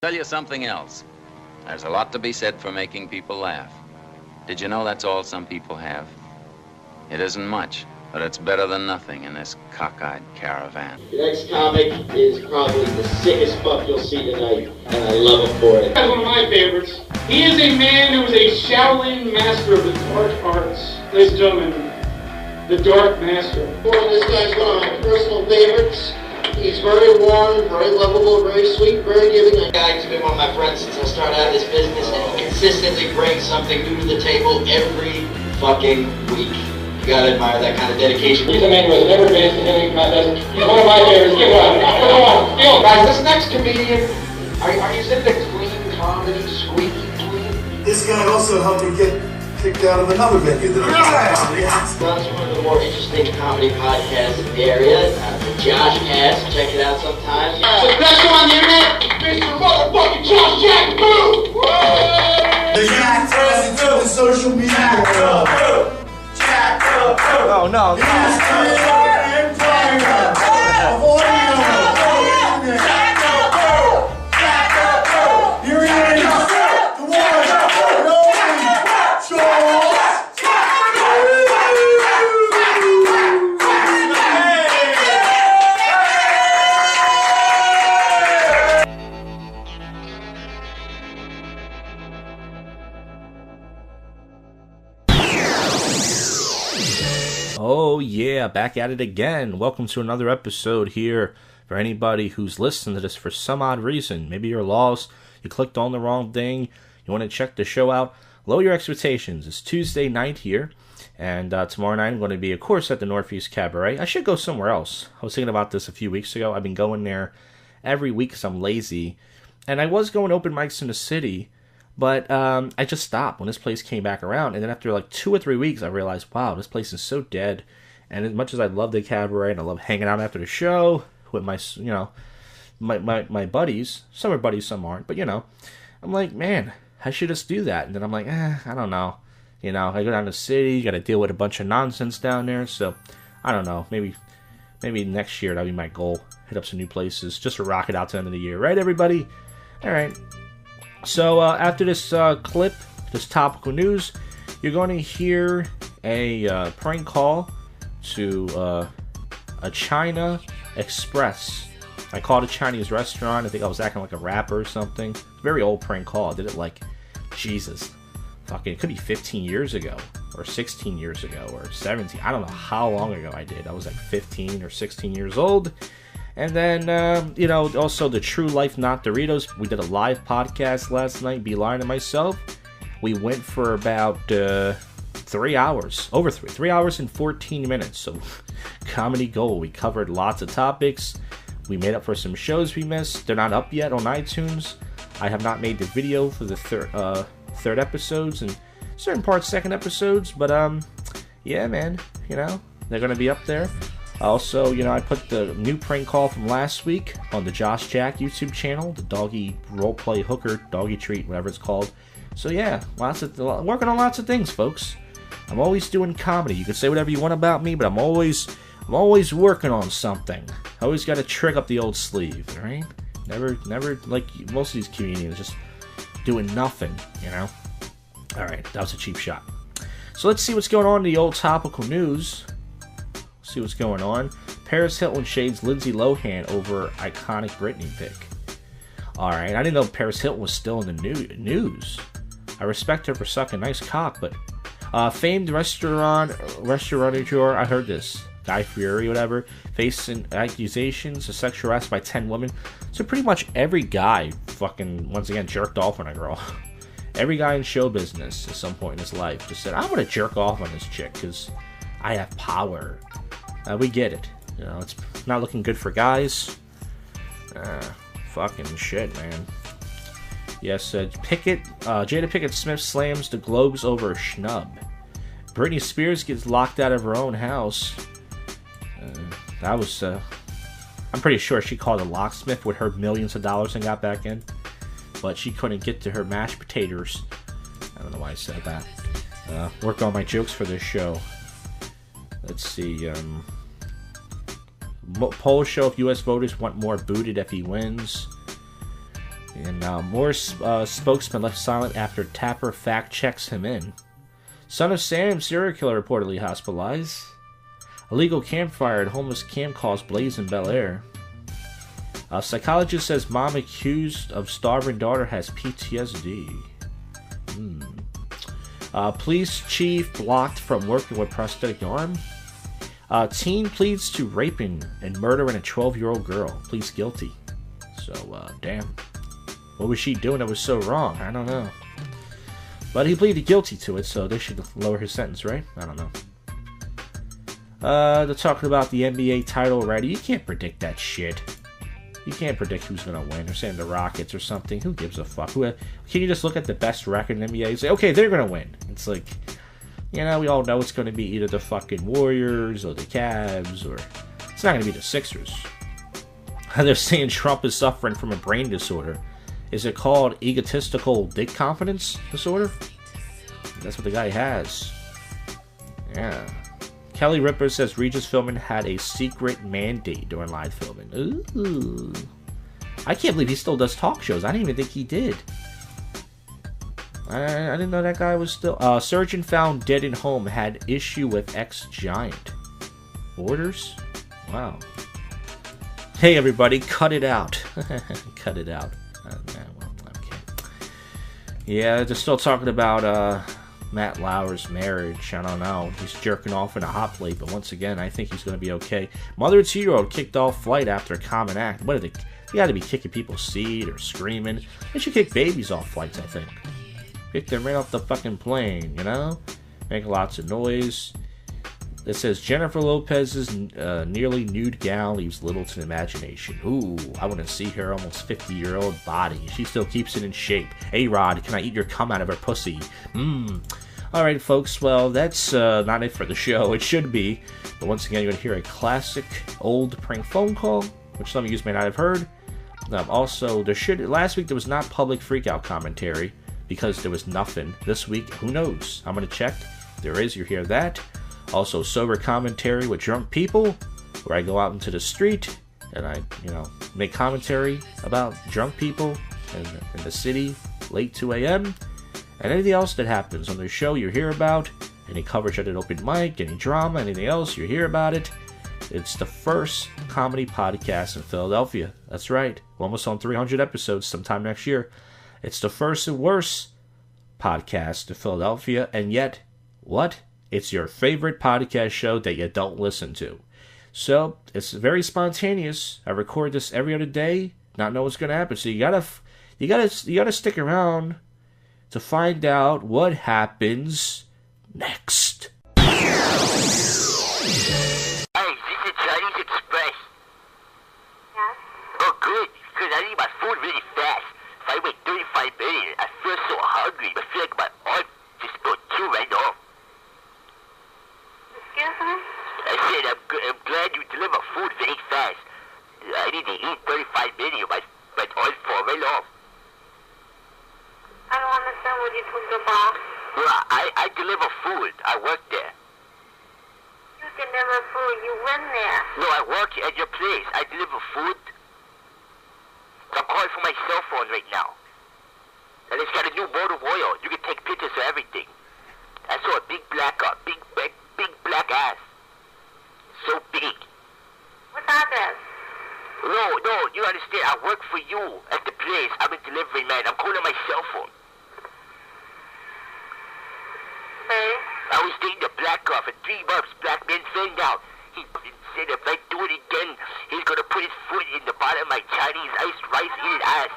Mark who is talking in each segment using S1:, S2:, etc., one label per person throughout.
S1: Tell you something else. There's a lot to be said for making people laugh. Did you know that's all some people have? It isn't much, but it's better than nothing in this cockeyed caravan.
S2: The next comic is probably the sickest fuck you'll see tonight, and I love him for it.
S3: That's one of my favorites. He is a man who is a Shaolin master of the dark arts. Ladies and gentlemen, the Dark Master.
S2: This guy's one of my personal favorites. He's very warm, very lovable, very sweet, very giving. The guy's been one of my friends since I started out this business, and he consistently brings something new to the table every fucking week. You gotta admire that kind of dedication.
S3: He's a man who has never been to any contest. He's one of my favorites. Give one. Come on. Yo,
S4: Guys, this next comedian, are you saying the clean comedy, squeaky clean?
S5: This guy also helped me get kicked out of another venue that
S2: That's one of the more interesting comedy podcasts in the area. JoshCast, check it out sometime.
S3: the best show on the internet, Mr. Motherfucking JoshCast. Boo!
S5: The Jack turns into the social media world.
S6: Oh no. Oh yeah, back at it again. Welcome to another episode here. For anybody who's listening to this for some odd reason, maybe you're lost, you clicked on the wrong thing, you want to check the show out, lower your expectations. It's Tuesday night here, and tomorrow night I'm going to be, of course, at the Northeast Cabaret. I should go somewhere else. I was thinking about this a few weeks ago. I've been going there every week because I'm lazy, and I was going to open mics in the city, but I just stopped when this place came back around, and then after like 2 or 3 weeks, I realized, wow, this place is so dead. And as much as I love the cabaret and I love hanging out after the show with my, my buddies, some are buddies, some aren't, but I'm like, man, I should just do that. And then I'm like, I don't know, I go down to the city, got to deal with a bunch of nonsense down there, so I don't know, maybe next year that'll be my goal, hit up some new places, just to rock it out to the end of the year, right, everybody? All right. So after this clip, this topical news, you're going to hear a prank call to a China Express. I called a Chinese restaurant. I think I was acting like a rapper or something. Very old prank call. I did it like, Jesus, fucking, it could be 15 years ago, or 16 years ago, or 17. I don't know how long ago I did. I was like 15 or 16 years old. And then, also the True Life Not Doritos. We did a live podcast last night, Beeline and myself. We went for about 3 hours, over 3 hours and 14 minutes. So, comedy gold. We covered lots of topics. We made up for some shows we missed. They're not up yet on iTunes. I have not made the video for the third episodes and certain parts second episodes. But, yeah, man, they're going to be up there. Also, I put the new prank call from last week on the Josh Jack YouTube channel, the doggy roleplay hooker, doggy treat, whatever it's called. So yeah, working on lots of things, folks. I'm always doing comedy. You can say whatever you want about me, but I'm always working on something. I always got a trick up the old sleeve, right? Never like most of these comedians, just doing nothing, All right, that was a cheap shot. So let's see what's going on in the old topical news. See what's going on. Paris Hilton shades Lindsay Lohan over iconic Britney pic. Alright, I didn't know Paris Hilton was still in the news. I respect her for sucking nice cock, but famed restaurateur, I heard this, Guy Fieri, whatever, facing accusations of sexual harassment by 10 women. So pretty much every guy fucking, once again, jerked off on a girl. Every guy in show business at some point in his life just said, I'm gonna jerk off on this chick because I have power. We get it. It's not looking good for guys. Fucking shit, man. Yes, Jada Pinkett Smith slams the Globes over a schnub. Britney Spears gets locked out of her own house. That was, I'm pretty sure she called a locksmith with her millions of dollars and got back in. But she couldn't get to her mashed potatoes. I don't know why I said that. Work on my jokes for this show. Let's see, polls show if U.S. voters want more booted if he wins. And more spokesman left silent after Tapper fact-checks him in. Son of Sam, serial killer reportedly hospitalized. Illegal campfire at homeless camp caused blaze in Bel Air. Psychologist says mom accused of starving daughter has PTSD. Police chief blocked from working with prosthetic arm. Teen pleads to raping and murdering a 12-year-old girl. Pleads guilty. So, damn. What was she doing that was so wrong? I don't know. But he pleaded guilty to it, so they should lower his sentence, right? I don't know. They're talking about the NBA title already. You can't predict that shit. You can't predict who's going to win. They're saying the Rockets or something. Who gives a fuck? Can you just look at the best record in the NBA and say, okay, they're going to win? It's like, you know, we all know it's going to be either the fucking Warriors or the Cavs, or it's not going to be the Sixers. They're saying Trump is suffering from a brain disorder. Is it called egotistical dick confidence disorder? That's what the guy has. Yeah. Kelly Ripa says Regis Philbin had a secret mandate during live filming. Ooh. I can't believe he still does talk shows. I didn't even think he did. I didn't know that guy was still... surgeon found dead in home had issue with ex-giant. Orders? Wow. Hey everybody, cut it out. Cut it out. Okay. Yeah, they're still talking about... Matt Lauer's marriage. I don't know. He's jerking off in a hot plate, but once again, I think he's going to be okay. Mother of 2-year-old kicked off flight after a common act. What are they? They got to be kicking people's seat or screaming. They should kick babies off flights, I think. Kick them right off the fucking plane, you know? Make lots of noise. It says Jennifer Lopez's nearly nude gown leaves little to the imagination. Ooh, I want to see her almost 50-year-old body. She still keeps it in shape. A-Rod, can I eat your cum out of her pussy? Alright, folks, well, that's not it for the show. It should be. But once again, you're going to hear a classic old prank phone call, which some of you may not have heard. Also, last week there was not public Freakout Commentary because there was nothing. This week, who knows? I'm going to check. There is, you hear that. Also, sober commentary with drunk people, where I go out into the street and I, make commentary about drunk people in the city, late 2 a.m., and anything else that happens on the show you hear about, any coverage at an open mic, any drama, anything else, you hear about it. It's the first comedy podcast in Philadelphia. That's right. We're almost on 300 episodes sometime next year. It's the first and worst podcast in Philadelphia, and yet, what? It's your favorite podcast show that you don't listen to. So, it's very spontaneous. I record this every other day, not know what's going to happen. So you gotta stick around to find out what happens next.
S7: Hey, this is Chinese Express.
S8: Yes?
S7: Oh, good, because I need my food really fast. If I wait 35 minutes, I feel so hungry. I feel like my arm just got chew right off.
S8: Excuse me?
S7: I said, I'm glad you deliver food very fast. I need to eat 35 minutes, my arm fall right off.
S8: I don't understand what you talking about.
S7: Well, I deliver food. I work there.
S8: You deliver food. You went there.
S7: No, I work at your place. I deliver food. I'm calling for my cell phone right now. And it's got a new motor oil. You can take pictures of everything. I saw a big black black ass. So big.
S8: What's that?
S7: No, you understand. I work for you at the place. I'm a delivery man. I'm calling my cell phone.
S8: Okay.
S7: I was dating a black girl for 3 months. Black man found out. He said if I do it again, he's gonna put his foot in the bottom of my Chinese iced rice eating ass.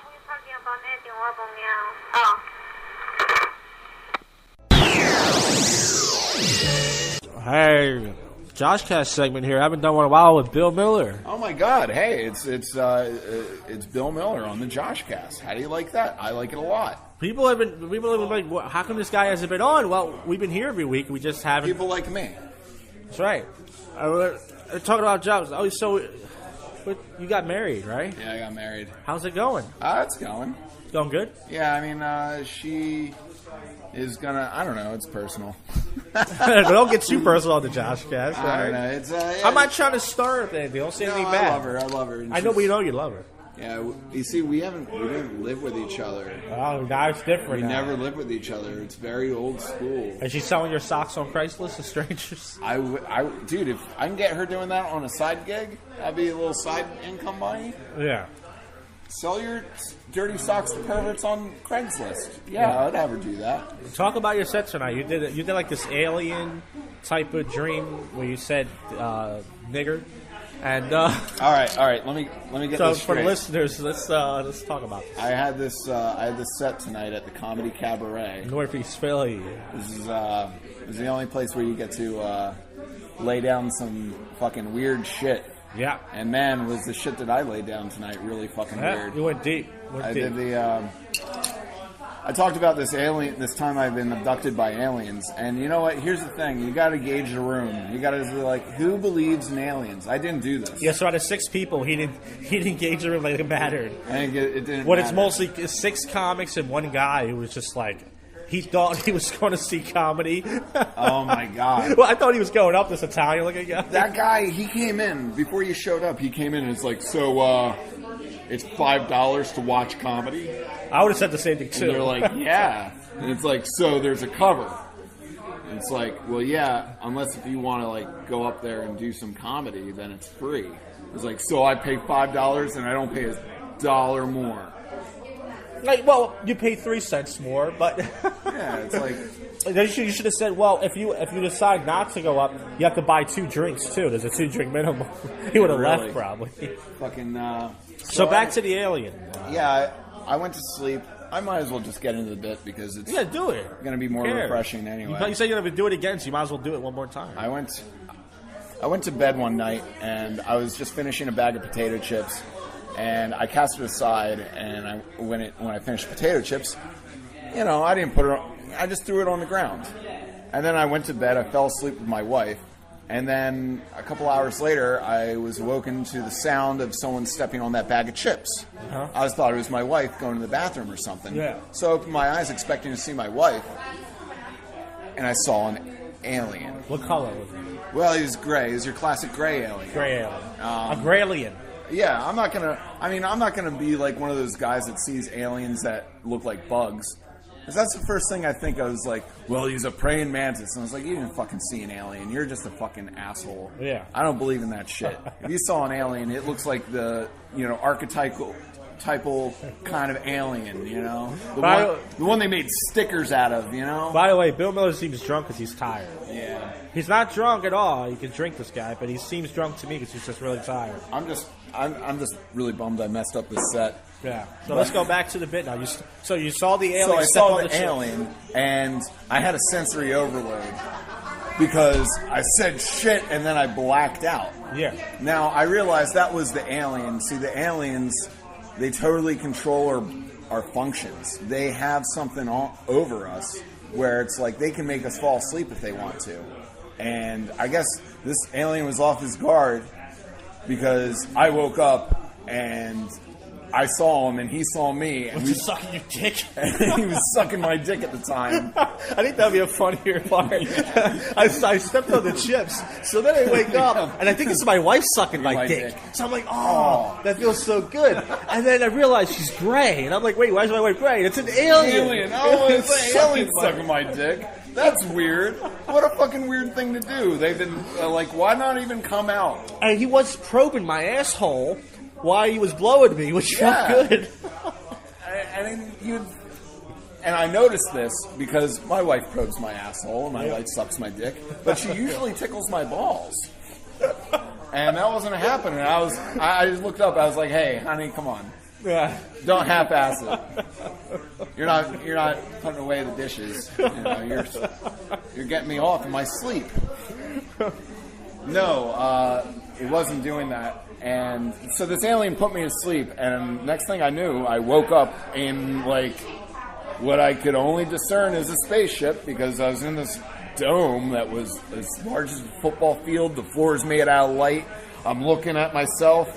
S6: Hey, JoshCast segment here. I haven't done one in a while with Bill Miller.
S9: Oh my God! Hey, it's Bill Miller on the JoshCast. How do you like that? I like it a lot.
S6: People have been like, how come this guy hasn't been on? Well, we've been here every week. We just haven't.
S9: People like me.
S6: That's right. We're talking about jobs. Oh, so you got married, right?
S9: Yeah, I got married.
S6: How's it going?
S9: It's going.
S6: It's going good?
S9: Yeah, I mean, she is gonna. I don't know. It's personal.
S6: Don't get too personal on the JoshCast.
S9: I don't know. It's.
S6: I'm not trying to start anything. Don't say anything bad.
S9: I love her.
S6: I know, but you know you love her.
S9: Yeah, you see, we didn't live with each other.
S6: Oh, now it's different.
S9: We never lived with each other. It's very old school.
S6: Is she selling your socks on Craigslist to strangers?
S9: Dude, if I can get her doing that on a side gig, that'd be a little side income money.
S6: Yeah.
S9: Sell your dirty socks to perverts on Craigslist. Yeah, I'd have her do that.
S6: Talk about your set tonight. You did like this alien type of dream where you said nigger. And
S9: all right. Let me get
S6: so
S9: this straight.
S6: for listeners, let's talk about this.
S9: I had this set tonight at the Comedy Cabaret,
S6: Northeast Philly.
S9: This is the only place where you get to lay down some fucking weird shit.
S6: Yeah.
S9: And man, was the shit that I laid down tonight really fucking weird.
S6: You went deep.
S9: I talked about this time I've been abducted by aliens, and you know what? Here's the thing: you got to gauge the room. You got to be like, who believes in aliens? I didn't do this.
S6: Yeah, so out of 6 people, he didn't gauge the room like it mattered.
S9: I think it didn't.
S6: It's mostly 6 comics and 1 guy who was just like, he thought he was going to see comedy.
S9: Oh my god!
S6: Well, I thought he was going up, this Italian-looking guy.
S9: That guy, he came in before you showed up. He came in and it's like, so it's $5 to watch comedy.
S6: I would have said the same thing too.
S9: And they're like, yeah. And it's like, so there's a cover. And it's like, well, yeah, unless if you want to like go up there and do some comedy, then it's free. It's like, so I pay $5 and I don't pay $1 more.
S6: Like, well, you pay 3 cents more, but
S9: yeah, it's like
S6: you should have said, well, if you decide not to go up, you have to buy 2 drinks too. There's a 2-drink minimum. He would have left probably.
S9: Fucking.
S6: So back to the alien.
S9: Yeah, I went to sleep. I might as well just get into the bit because it's
S6: do it.
S9: Going to be more refreshing anyway.
S6: You said you're going to do it again, so you might as well do it one more time.
S9: I went to bed one night and I was just finishing a bag of potato chips, and I cast it aside. And when I finished potato chips, I didn't put it on. I just threw it on the ground. And then I went to bed. I fell asleep with my wife. And then a couple hours later, I was awoken to the sound of someone stepping on that bag of chips.
S6: Uh-huh.
S9: I thought it was my wife going to the bathroom or something.
S6: Yeah.
S9: So I opened my eyes expecting to see my wife, and I saw an alien.
S6: What color was it?
S9: Well, he was gray. He was your classic gray alien.
S6: Gray alien. A graylien.
S9: Yeah, I'm not gonna be like one of those guys that sees aliens that look like bugs. Because that's the first thing I think. I was like, well, he's a praying mantis. And I was like, you didn't fucking see an alien. You're just a fucking asshole.
S6: Yeah.
S9: I don't believe in that shit. If you saw an alien, it looks like the, archetypal kind of alien, The one they made stickers out of,
S6: By the way, Bill Miller seems drunk because he's tired.
S9: Yeah.
S6: He's not drunk at all. You can drink this guy, but he seems drunk to me because he's just really tired.
S9: I'm just really bummed I messed up this set.
S6: Yeah. So let's go back to the bit now. So you saw the alien.
S9: So I saw the alien, and I had a sensory overload because I said shit and then I blacked out.
S6: Yeah.
S9: Now I realized that was the alien. See, the aliens, they totally control our functions. They have something over us where it's like they can make us fall asleep if they want to. And I guess this alien was off his guard because I woke up and I saw him and he saw me. And
S6: was he sucking your dick?
S9: He was sucking my dick at the time.
S6: I think that would be a funnier part. I stepped on the chips. So then I wake up and I think it's my wife sucking my dick. So I'm like, oh, that feels so good. And then I realize she's gray. And I'm like, wait, why is my wife gray? It's an alien.
S9: Oh, it's an alien sucking my dick. That's weird. What a fucking weird thing to do. They've been like, why not even come out?
S6: And he was probing my asshole while he was blowing me, which felt good.
S9: And I noticed this because my wife probes my asshole and my wife sucks my dick, but she usually tickles my balls. And that wasn't happening. I just looked up. I was like, "Hey, honey, come on, don't half-ass it. You're not putting away the dishes. You're getting me off in my sleep." No, it wasn't doing that. And so this alien put me to sleep, and next thing I knew, I woke up in like what I could only discern as a spaceship because I was in this dome that was as large as a football field. The floor is made out of light. I'm looking at myself,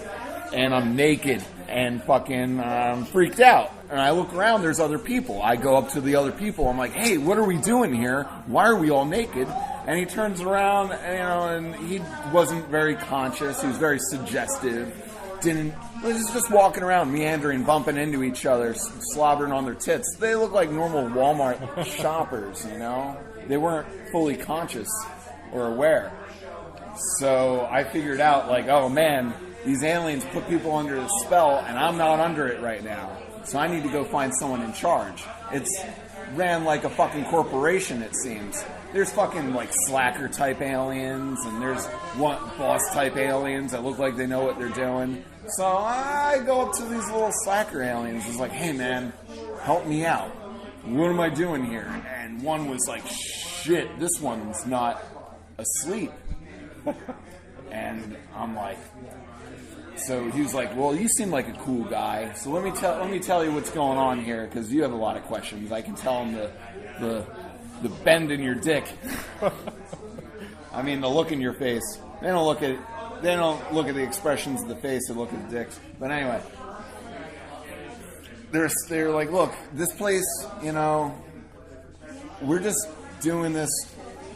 S9: and I'm naked and fucking freaked out. And I look around, there's other people. I go up to the other people. I'm like, hey, what are we doing here? Why are we all naked? And he turns around, and he wasn't very conscious. He was very suggestive. Didn't They're just walking around, meandering, bumping into each other, slobbering on their tits. They look like normal Walmart shoppers, you know? They weren't fully conscious or aware. So I figured out, like, oh man, these aliens put people under a spell, and I'm not under it right now. So I need to go find someone in charge. It's ran like a fucking corporation, it seems. There's fucking, like, slacker-type aliens, and there's boss-type aliens that look like they know what they're doing. So I go up to these little slacker aliens. It's like, hey, man, help me out. What am I doing here? And one was like, shit, this one's not asleep. And I'm like... So he was like, well, you seem like a cool guy. So let me tell you what's going on here, because you have a lot of questions. I can tell him the bend in your dick. I mean, the look in your face. They don't look at the expressions of the face. They look at the dicks. But anyway, they're like, look, this place, you know, we're just doing this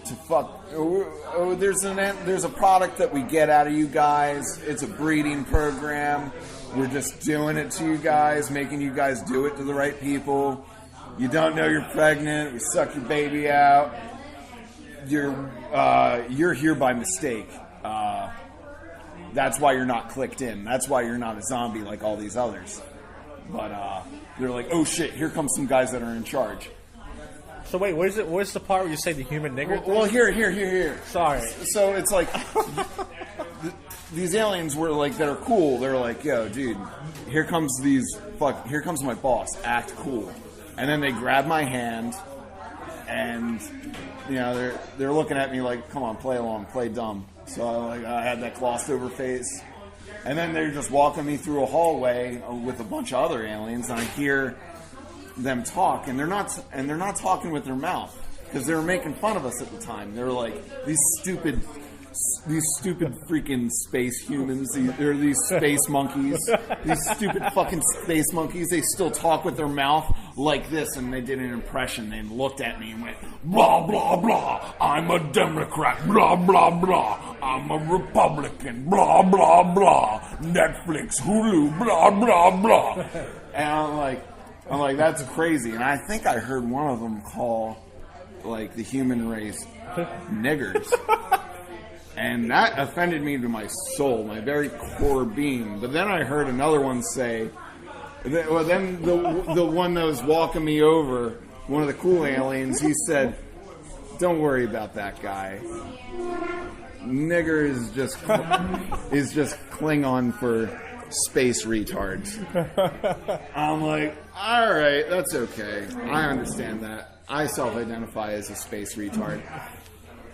S9: to fuck. There's a product that we get out of you guys. It's a breeding program. We're just doing it to you guys, making you guys do it to the right people. You don't know you're pregnant. We suck your baby out. You're here by mistake. That's why you're not clicked in. That's why you're not a zombie like all these others. But they're like, oh shit, here comes some guys that are in charge.
S6: So wait, where's the part where you say the human nigger?
S9: Well, here.
S6: Sorry.
S9: So it's like these aliens were like that are cool. They're like, yo, dude, here comes my boss. Act cool. And then they grab my hand, and you know they're looking at me like, come on, play along, play dumb. So I had that glossed over face, and then they're just walking me through a hallway with a bunch of other aliens, and I hear them talk, and they're not talking with their mouth, because they were making fun of us at the time. They were like, these stupid freaking space humans, these space monkeys, these stupid fucking space monkeys, they still talk with their mouth like this, and they did an impression. They looked at me and went, blah, blah, blah, I'm a Democrat, blah, blah, blah, I'm a Republican, blah, blah, blah, Netflix, Hulu, blah, blah, blah. And I'm like, that's crazy. And I think I heard one of them call, like, the human race niggers. And that offended me to my soul, my very core being. But then I heard another one say, well, then the one that was walking me over, one of the cool aliens, he said, don't worry about that guy. Nigger is just Klingon for space retards. I'm like, all right, that's okay. I understand that. I self-identify as a space retard.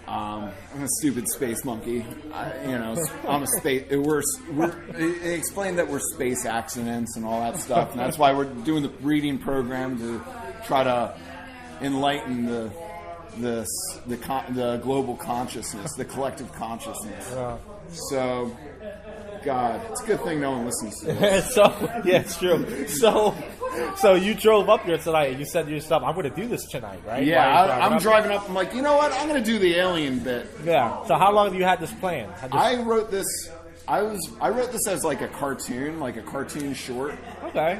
S9: I'm a stupid space monkey. I'm a space. They explained that we're space accidents and all that stuff, and that's why we're doing the breeding program to try to enlighten the global consciousness, the collective consciousness. Yeah. So, God, it's a good thing no one listens to this.
S6: It's true. So you drove up here tonight and you said to yourself, I'm going to do this tonight, right?
S9: Yeah, I'm driving up. I'm like, you know what? I'm going to do the alien bit.
S6: Yeah. So how long have you had this plan?
S9: I wrote this. I wrote this as like a cartoon short.
S6: Okay.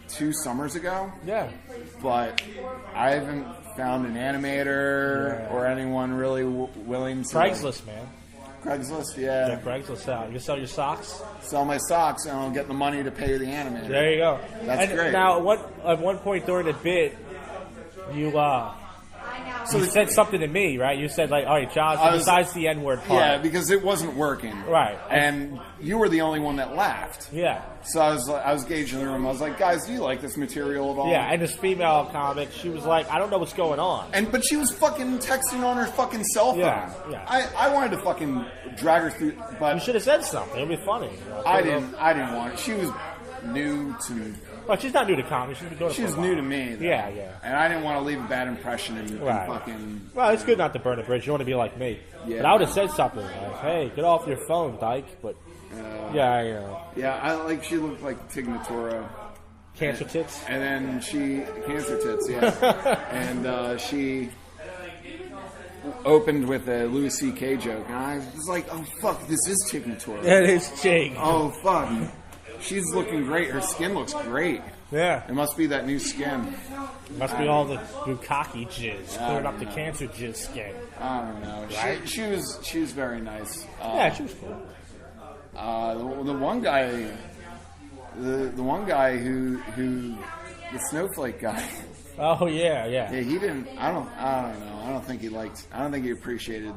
S9: 2 summers ago.
S6: Yeah.
S9: But I haven't found an animator or anyone really willing to.
S6: Craigslist, man.
S9: Craigslist, yeah.
S6: Craigslist out. You sell your socks?
S9: Sell my socks, and I'll get the money to pay the animator.
S6: There you go.
S9: That's great.
S6: Now, at one point during the bit, you said something to me, right? You said, like, all right, Josh, besides the N-word part.
S9: Yeah, because it wasn't working.
S6: Right.
S9: And you were the only one that laughed.
S6: Yeah.
S9: So I was gauging the room. I was like, guys, do you like this material at all?
S6: Yeah, and this female comic, she was like, I don't know what's going on.
S9: But she was fucking texting on her fucking cell phone.
S6: Yeah.
S9: I wanted to fucking drag her through, but
S6: you should have said something. It would be funny.
S9: I didn't want it. She was new to me.
S6: Well, she's not new to comedy. She's been doing it for a while.
S9: New to me, though.
S6: Yeah.
S9: And I didn't want to leave a bad impression and fucking...
S6: Well, it's good not to burn a bridge. You want to be like me. Yeah. But I would have said something like, hey, get off your phone, Dyke. But,
S9: Yeah, she looked like Tig Notaro.
S6: Cancer tits?
S9: And then Cancer tits, yeah. And she opened with a Louis C.K. joke, and I was like, oh, fuck, this is Chick Notori.
S6: That is Chick.
S9: Oh, fuck. She's looking great. Her skin looks great.
S6: Yeah.
S9: It must be that new skin.
S6: It must be all the bukkake jizz, clearing up the cancer jizz skin.
S9: I don't know.
S6: Right?
S9: She was very nice.
S6: Yeah, she was cool.
S9: The one guy, the one guy who the snowflake guy.
S6: Oh yeah.
S9: Yeah, he didn't. I don't know. I don't think he appreciated.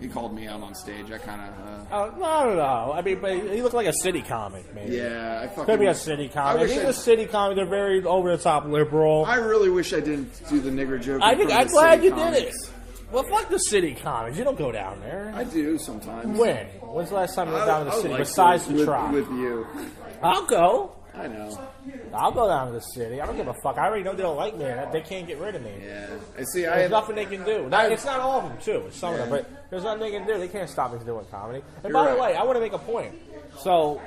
S9: He called me out on stage. I kind of.
S6: No, I don't know. I mean, but he looked like a city comic, maybe.
S9: Yeah, I fucking.
S6: Could be a city comic. He's a city comic. They're very over the top liberal.
S9: I really wish I didn't do the nigger joke.
S6: I'm glad you did it. Well, fuck the city comics. You don't go down there.
S9: I do sometimes.
S6: When? When's the last time you went down to the city? Besides the trial.
S9: With you.
S6: I'll go.
S9: I know.
S6: I'll go down to the city. I don't give a fuck. I already know they don't like me. They can't get rid of me.
S9: Yeah.
S6: There's nothing they can do. It's not all of them, too. It's some of them. But there's nothing they can do. They can't stop me from doing comedy. And by the way, I want to make a point. So,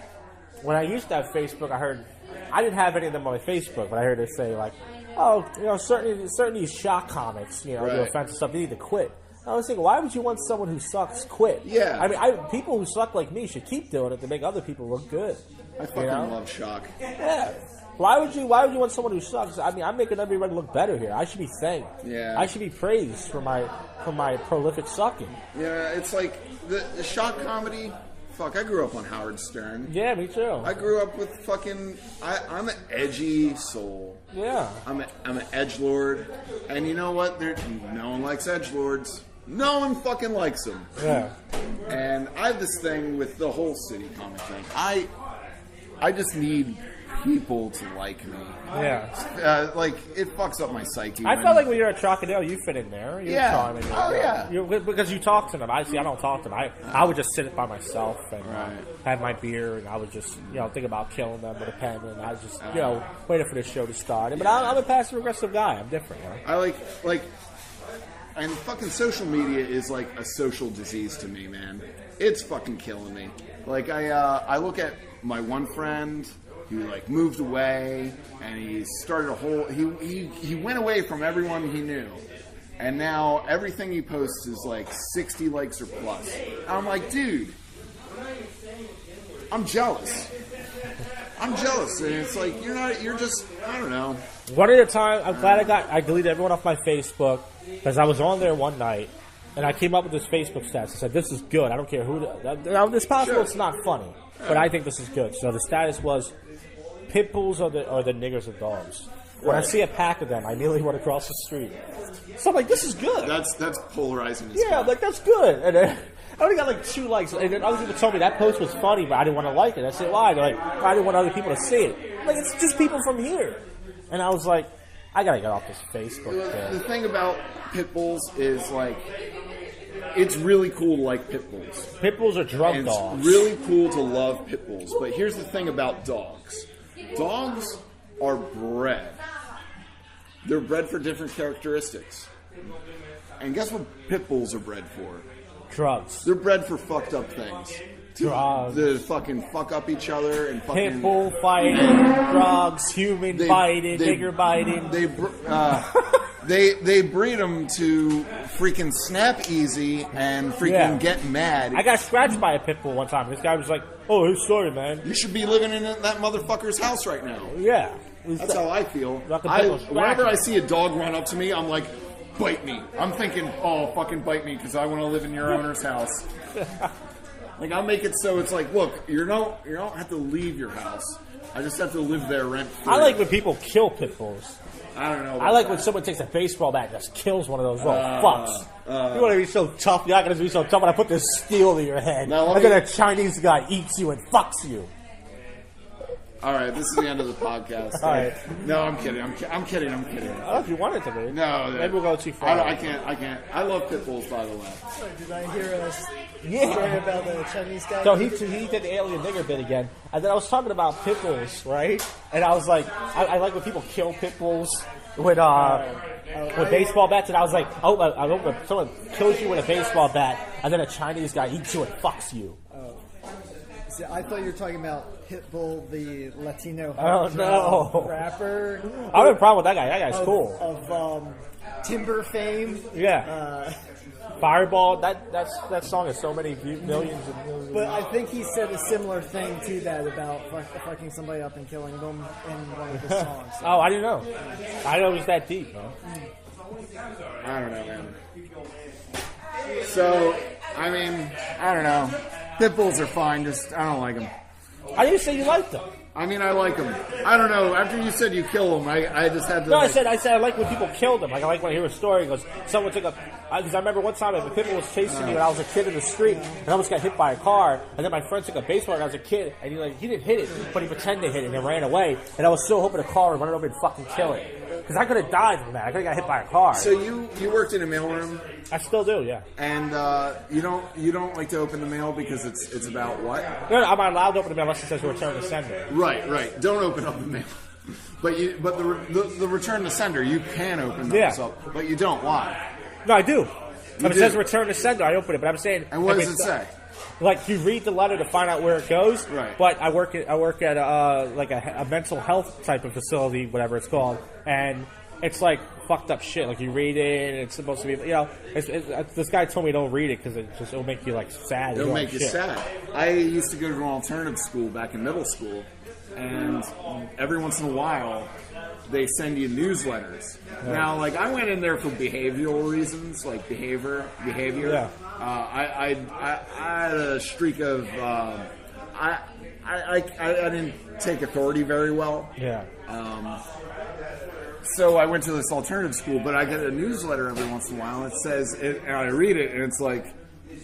S6: when I used to have Facebook, I didn't have any of them on my Facebook, but I heard they say, like, oh, certain these shock comics, do offensive stuff, they need to quit. I was thinking, why would you want someone who sucks quit?
S9: Yeah.
S6: I mean, people who suck like me should keep doing it to make other people look good.
S9: I fucking love shock.
S6: Yeah. Why would you want someone who sucks? I mean, I'm making everyone look better here. I should be thanked.
S9: Yeah.
S6: I should be praised for my prolific sucking.
S9: Yeah, it's like the shock comedy. Fuck, I grew up on Howard Stern.
S6: Yeah, me too.
S9: I grew up with fucking. I'm an edgy soul.
S6: Yeah.
S9: I'm an edgelord, and you know what? No one likes edgelords. No one fucking likes them.
S6: Yeah.
S9: And I have this thing with the whole city comic thing. I just need people to like me.
S6: Yeah.
S9: Like, it fucks up my psyche.
S6: I felt like when you're at Trocadero, you fit in there.
S9: Yeah.
S6: Because you talk to them. I don't talk to them. I would just sit by myself and have my beer, and I would just, think about killing them with a pen, and I was just, waiting for the show to start. But I'm a passive-aggressive guy. I'm different.
S9: I like... And fucking social media is like a social disease to me, man. It's fucking killing me. Like, I look at my one friend who, like, moved away, and he started a whole... He went away from everyone he knew. And now everything he posts is, like, 60 likes or plus. And I'm like, dude, I'm jealous. And it's like, you're just, I don't know.
S6: One at a time, I'm glad I deleted everyone off my Facebook, because I was on there one night, and I came up with this Facebook status. I said, this is good. I don't care who... It's possible it's not funny, but I think this is good. So the status was, pit bulls are the niggers of dogs. When I see a pack of them, I immediately run across the street. So I'm like, this is good.
S9: That's polarizing.
S6: Yeah, I'm like, that's good. And then I only got like 2 likes. And then other people told me that post was funny, but I didn't want to like it. I said, why? They're like, I didn't want other people to see it. Like, it's just people from here. And I was like, I gotta get off this Facebook thing.
S9: The thing about pit bulls is, like, it's really cool to like pit bulls.
S6: Pit bulls are drug dogs.
S9: It's really cool to love pit bulls. But here's the thing about dogs. Dogs are bred. They're bred for different characteristics. And guess what pit bulls are bred for?
S6: Drugs.
S9: They're bred for fucked up things.
S6: Drugs.
S9: To fucking fuck up each other and fucking...
S6: Pit bull fighting, drugs, human biting, nigger biting.
S9: They breed them to freaking snap easy and freaking get mad.
S6: I got scratched by a pit bull one time. This guy was like, oh, his story, man.
S9: You should be living in that motherfucker's house right now.
S6: Yeah.
S9: That's how I feel. Whenever I see a dog run up to me, I'm like, bite me. I'm thinking, oh, fucking bite me because I want to live in your owner's house. Like, I'll make it so it's like, look, you don't have to leave your house. I just have to live there rent-free.
S6: I like when people kill pit bulls.
S9: I don't know.
S6: I like when someone takes a baseball bat and just kills one of those little fucks. You want to be so tough, you're not going to be so tough when I put this steel to your head. And then a Chinese guy eats you and fucks you.
S9: All right, this is the end of the podcast.
S6: All right.
S9: No, I'm kidding. I'm kidding.
S6: I don't know if you want it to be.
S9: No.
S6: Maybe we'll go too far.
S9: I can't. I love pit bulls, by the way.
S10: Did I hear a story about the Chinese guy?
S6: So he did the alien nigger bit again. And then I was talking about pit bulls, right? And I was like, I like when people kill pit bulls with baseball bats. And I was like, I hope when someone kills you with a baseball bat and then a Chinese guy eats you and fucks you.
S10: See, I thought you were talking about Pitbull, the Latino
S6: rapper.
S10: rapper.
S6: I don't have a problem with that guy. That guy's cool.
S10: Of Timber fame.
S6: Yeah. Fireball. That song has so many millions and millions.
S10: But I think he said a similar thing to that about fucking somebody up and killing them in one of his songs. So.
S6: Oh, I didn't know. I know it was that deep, man.
S9: I don't know, man. So, I mean, I don't know. Pit bulls are fine. Just I don't like them.
S6: I didn't say you liked them.
S9: I mean, I like them. I don't know. After you said you kill them, I just had to.
S6: No, I said I like when people kill them. Like I like when I hear a story. It goes, someone took a. Because I remember one time a pit bull was chasing me when I was a kid in the street, and I almost got hit by a car. And then my friend took a baseball when I was a kid, and he didn't hit it, but he pretended to hit it, and it ran away. And I was still hoping a car would run it over and fucking kill it. Because I could have died from that. I could have got hit by a car.
S9: So you worked in a mailroom?
S6: I still do, yeah.
S9: And you don't like to open the mail because it's about what?
S6: No, I'm not allowed to open the mail unless it says return to sender.
S9: Right. Don't open up the mail. But the return to sender, you can open those up, but you don't. Why?
S6: No, I do. If it says return to sender, I open it. But I'm saying.
S9: And what does it say?
S6: Like you read the letter to find out where it goes.
S9: Right.
S6: But I work at like a mental health type of facility, whatever it's called, and it's like fucked up shit. Like you read it, and it's supposed to be, this guy told me don't read it because it'll make you like sad.
S9: It'll make you sad. I used to go to an alternative school back in middle school, and every once in a while they send you newsletters. Yeah. Now, like I went in there for behavioral reasons, like behavior.
S6: Yeah.
S9: I had a streak of I didn't take authority very well.
S6: Yeah.
S9: So I went to this alternative school, but I get a newsletter every once in a while. And it says, and I read it, and it's like,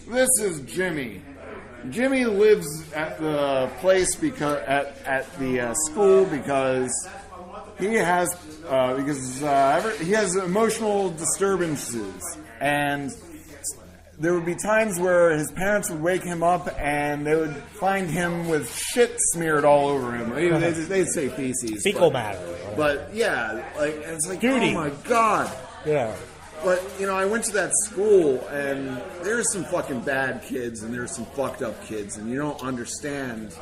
S9: "This is Jimmy. Jimmy lives at the place at the school because he has he has emotional disturbances, and there would be times where his parents would wake him up and they would find him with shit smeared all over him. They'd say feces,
S6: fecal matter.
S9: But yeah, like it's like,
S6: Duty.
S9: Oh my god.
S6: Yeah.
S9: But I went to that school and there's some fucking bad kids and there's some fucked up kids, and you don't understand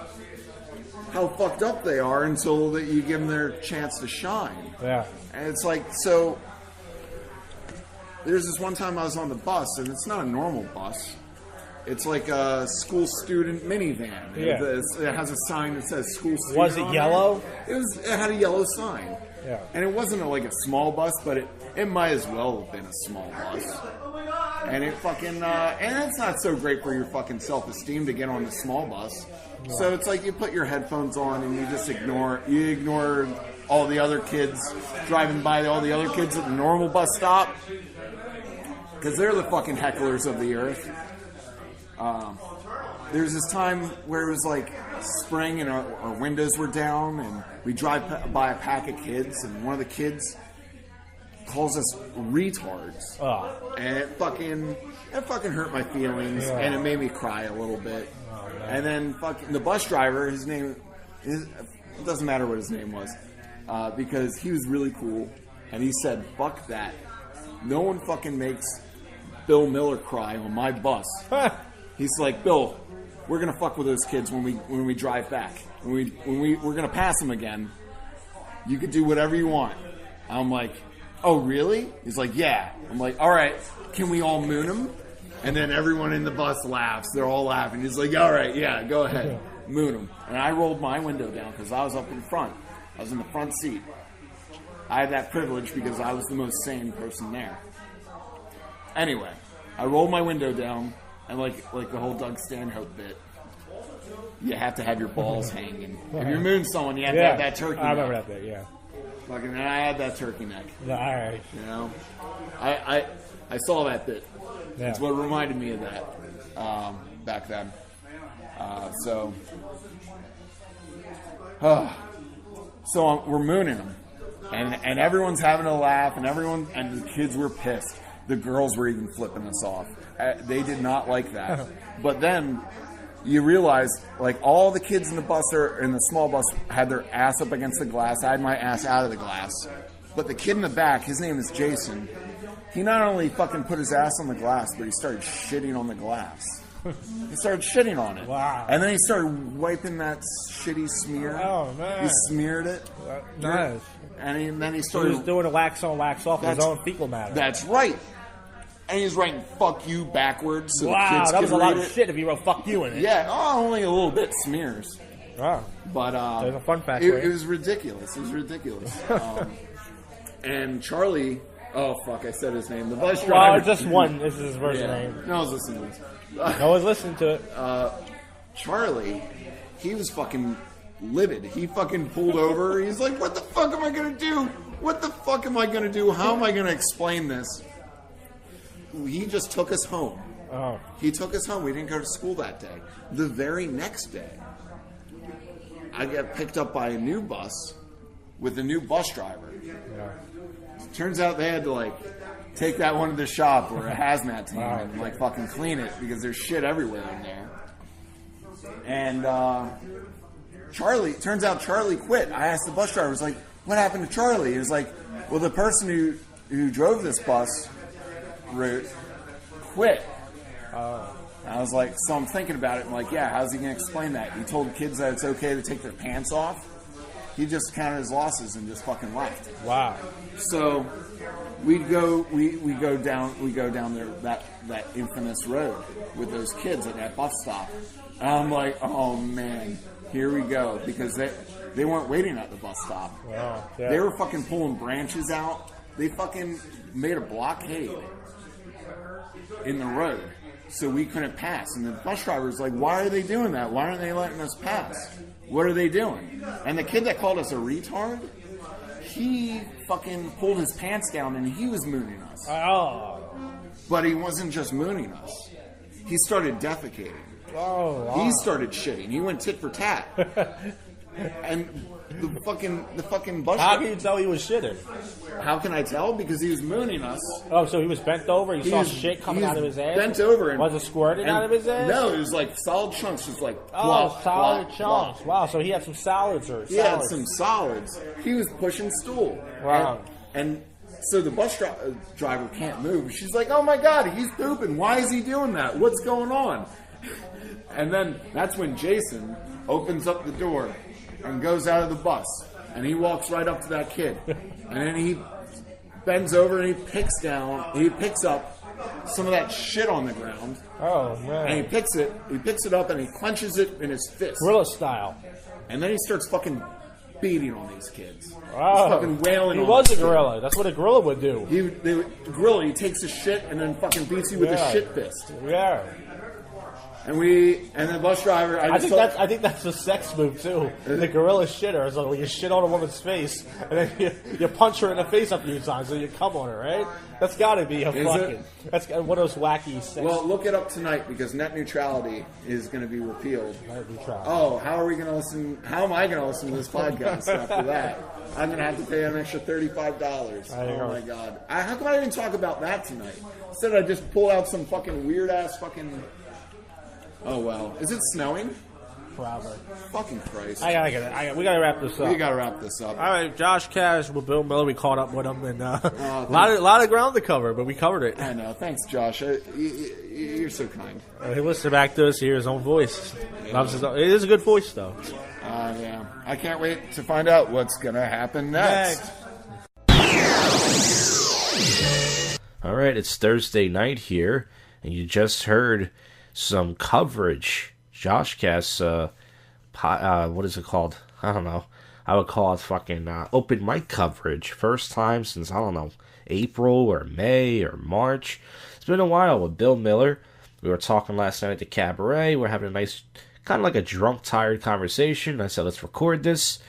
S9: how fucked up they are until that you give them their chance to shine.
S6: Yeah.
S9: And it's like, so there's this one time I was on the bus, and it's not a normal bus. It's like a school student minivan.
S6: Yeah.
S9: It has a sign that says school student.
S6: Was it yellow?
S9: It had a yellow sign.
S6: Yeah.
S9: And it wasn't like a small bus, but it might as well have been a small bus. And it fucking, and it's not so great for your fucking self-esteem to get on the small bus. No. So it's like you put your headphones on and you just ignore all the other kids driving by, all the other kids at the normal bus stop. Because they're the fucking hecklers of the earth. There's this time where it was like spring and our windows were down, and we drive by a pack of kids, and one of the kids calls us retards.
S6: Oh.
S9: And it fucking hurt my feelings, and it made me cry a little bit.
S6: Oh,
S9: and then fucking the bus driver, it doesn't matter what his name was, because he was really cool, and he said, "Fuck that. No one fucking makes Bill Miller cry on my bus." He's like, "Bill, we're gonna fuck with those kids when we drive back. We're gonna pass them again. You could do whatever you want." I'm like, "Oh, really?" He's like, "Yeah." I'm like, "All right, can we all moon them?" And then everyone in the bus laughs. They're all laughing. He's like, "All right, yeah, go ahead, moon them." And I rolled my window down because I was up in front. I was in the front seat. I had that privilege because I was the most sane person there. Anyway, I rolled my window down, and like the whole Doug Stanhope bit, you have to have your balls hanging. If you're mooning someone, you have to have that turkey neck.
S6: I remember that bit, yeah.
S9: Fucking, and I had that turkey neck.
S6: All right.
S9: I saw that bit.
S6: Yeah.
S9: That's what reminded me of that back then. So we're mooning them, and everyone's having a laugh, and the kids were pissed. The girls were even flipping us off. They did not like that. But then you realize, like, all the kids in the bus in the small bus had their ass up against the glass. I had my ass out of the glass. But the kid in the back, his name is Jason. He not only fucking put his ass on the glass, but he started shitting on the glass. He started shitting on it.
S6: Wow.
S9: And then he started wiping that shitty smear.
S6: Oh, man.
S9: He smeared it.
S6: Nice.
S9: And then he
S6: He
S9: started...
S6: was doing a wax on, wax off with his own fecal matter.
S9: That's right. And he's writing "fuck you" backwards so the
S6: wow,
S9: kids
S6: that was a
S9: can
S6: lot
S9: read
S6: of
S9: it.
S6: shit if he wrote "fuck you" in it.
S9: Yeah, only a little bit smears.
S6: Wow.
S9: But
S6: there's a fun fact.
S9: it was ridiculous. It was ridiculous. And Charlie, oh fuck, I said his name. The bus driver.
S6: Well, just one. This is his first name.
S9: No one's listening to this.
S6: No one's listening to it.
S9: Charlie, he was fucking livid. He fucking pulled over. He's like, "What the fuck am I gonna do? What the fuck am I gonna do? How am I gonna explain this?" He just took us home.
S6: Oh.
S9: He took us home. We didn't go to school that day. The very next day, I got picked up by a new bus with a new bus driver.
S6: Yeah.
S9: Turns out they had to like take that one to the shop or a hazmat team and like fucking clean it because there's shit everywhere in there. And turns out Charlie quit. I asked the bus driver, I was like, "What happened to Charlie?" He was like, "Well, the person who drove this bus route quit." I was like, so I'm thinking about it. I'm like, yeah, how's he going to explain that? He told kids that it's okay to take their pants off. He just counted his losses and just fucking left.
S6: Wow.
S9: So we go down there that infamous road with those kids at that bus stop. And I'm like, oh man, here we go, because they weren't waiting at the bus stop.
S6: Wow. Yeah.
S9: They were fucking pulling branches out. They fucking made a blockade in the road so we couldn't pass. And the bus driver was like, "Why are they doing that? Why aren't they letting us pass? What are they doing?" And the kid that called us a retard, he fucking pulled his pants down and he was mooning us.
S6: Oh.
S9: But he wasn't just mooning us. He started defecating.
S6: Oh. Wow.
S9: He started shitting. He went tit for tat. And the fucking bus.
S6: How can you tell he was shitting?
S9: How can I tell? Because he was mooning us.
S6: Oh, so he was bent over. He saw shit coming out of his ass.
S9: Bent over and
S6: was it squirting out of his ass?
S9: No, it was like solid chunks, just like
S6: solid chunks.
S9: Plop.
S6: Wow, so he had some solids or
S9: He had some solids. He was pushing stool.
S6: Wow.
S9: And so the bus driver can't move. She's like, "Oh my god, he's pooping. Why is he doing that? What's going on?" And then that's when Jason opens up the door and goes out of the bus. And he walks right up to that kid. And then he bends over and he picks up some of that shit on the ground.
S6: Oh, man.
S9: And he picks it up and he clenches it in his fist.
S6: Gorilla style.
S9: And then he starts fucking beating on these kids.
S6: Wow.
S9: He's fucking wailing on
S6: He was
S9: these
S6: a gorilla. That's what a gorilla would do.
S9: Gorilla, he takes a shit and then fucking beats you with a shit fist.
S6: Yeah.
S9: And the bus driver. I
S6: think that's a sex move too. The gorilla shitter is like you shit on a woman's face and then you punch her in the face a few times so you come on her, right? That's got to be that's one of those wacky sex.
S9: Well, look it up tonight because net neutrality is going to be repealed.
S6: Net neutrality.
S9: Oh, how are we going to listen? How am I going to listen to this podcast after that? I'm going to have to pay an extra $35. Oh my god! How come I didn't talk about that tonight? Instead, I just pulled out some fucking weird ass fucking. Oh, well. Is it snowing?
S6: Probably.
S9: Fucking Christ.
S6: I gotta get it. We gotta wrap this up.
S9: We gotta wrap this up.
S6: All right, JoshCast with Bill Miller. We caught up with him, and a lot of ground to cover, but we covered it.
S9: I know. Thanks, Josh. You're so kind.
S6: He listened back to us, hear his own voice. It is a good voice, though.
S9: Yeah. I can't wait to find out what's gonna happen next.
S6: All right, it's Thursday night here, and you just heard some coverage. JoshCast, what is it called? I don't know. I would call it fucking open mic coverage. First time since, I don't know, April or May or March. It's been a while with Bill Miller. We were talking last night at the cabaret. We're having a nice, kind of like a drunk, tired conversation. I said, let's record this.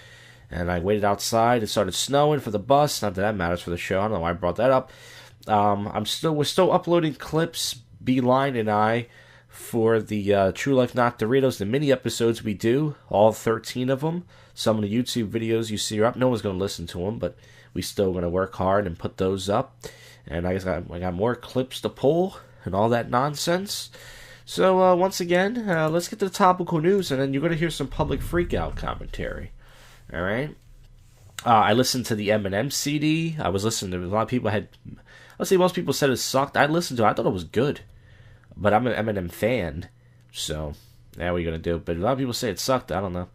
S6: And I waited outside. It started snowing for the bus. Not that that matters for the show. I don't know why I brought that up. We're still uploading clips, Beeline and I, for the True Life Not Doritos, the mini episodes we do, all 13 of them. Some of the YouTube videos you see are up. No one's going to listen to them, but we still going to work hard and put those up. And I got more clips to pull and all that nonsense. So once again, let's get to the topical news, and then you're going to hear some public freakout commentary. All right. I listened to the Eminem CD. I was listening to a lot of people most people said it sucked. I listened to it. I thought it was good. But I'm an Eminem fan, so Yeah, what are you going to do? But a lot of people say it sucked. I don't know.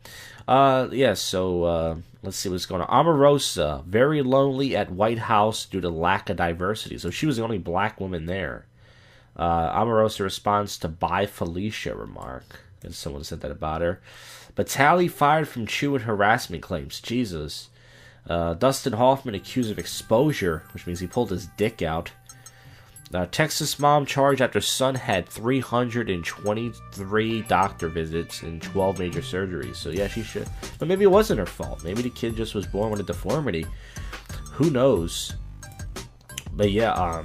S6: Yeah, so let's see what's going on. Omarosa, very lonely at White House due to lack of diversity. So she was the only black woman there. Omarosa responds to "Bye Felicia" remark. And someone said that about her. Batali fired from chewing harassment claims. Jesus. Dustin Hoffman accused of exposure, which means he pulled his dick out. Texas mom charged after son had 323 doctor visits and 12 major surgeries. So yeah, she should. But maybe it wasn't her fault. Maybe the kid just was born with a deformity. Who knows? But yeah,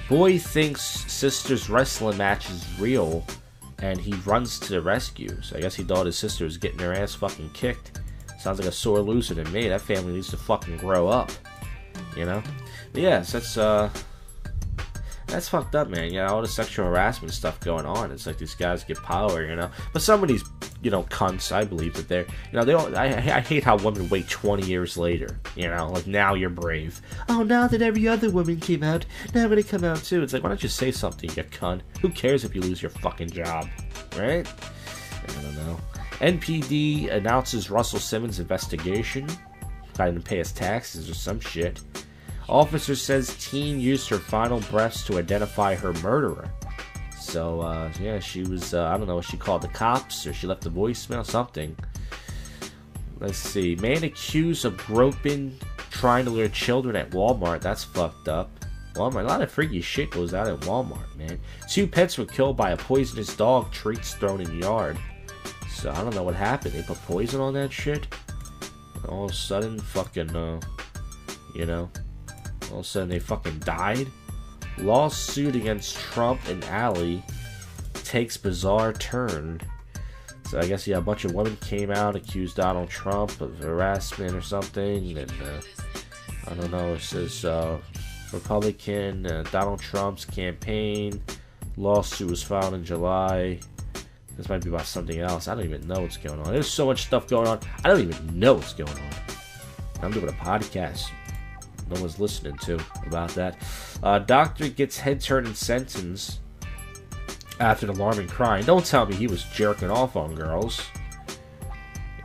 S6: boy thinks sister's wrestling match is real, and he runs to the rescue. So I guess he thought his sister was getting her ass fucking kicked. Sounds like a sore loser to me. That family needs to fucking grow up. You know? But yes, that's fucked up, man. You know, all the sexual harassment stuff going on. It's like these guys get power, you know. But some of these, you know, cunts, I believe that they're, you know, they don't. I hate how women wait 20 years later. You know, like now you're brave. Oh, now that every other woman came out, now I'm gonna come out too. It's like, why don't you say something, you cunt? Who cares if you lose your fucking job, right? I don't know. NPD announces Russell Simmons' investigation. Guy didn't pay his taxes or some shit. Officer says teen used her final breaths to identify her murderer. So, yeah, she was, I don't know, she called the cops or she left a voicemail, something. Let's see. Man accused of groping, trying to lure children at Walmart. That's fucked up. Walmart, a lot of freaky shit goes out at Walmart, man. 2 pets were killed by a poisonous dog, treats thrown in yard. So, I don't know what happened. They put poison on that shit? All of a sudden, fucking, you know... All of a sudden they fucking died. Lawsuit against Trump and Ali takes bizarre turn. So I guess, yeah, a bunch of women came out, accused Donald Trump of harassment or something. And I don't know, it says Republican Donald Trump's campaign. Lawsuit was filed in July. This might be about something else. I don't even know what's going on. There's so much stuff going on. I don't even know what's going on. I'm doing a podcast. No one's listening to about that. Doctor gets head turned and sentenced after an alarming crime. Don't tell me he was jerking off on girls.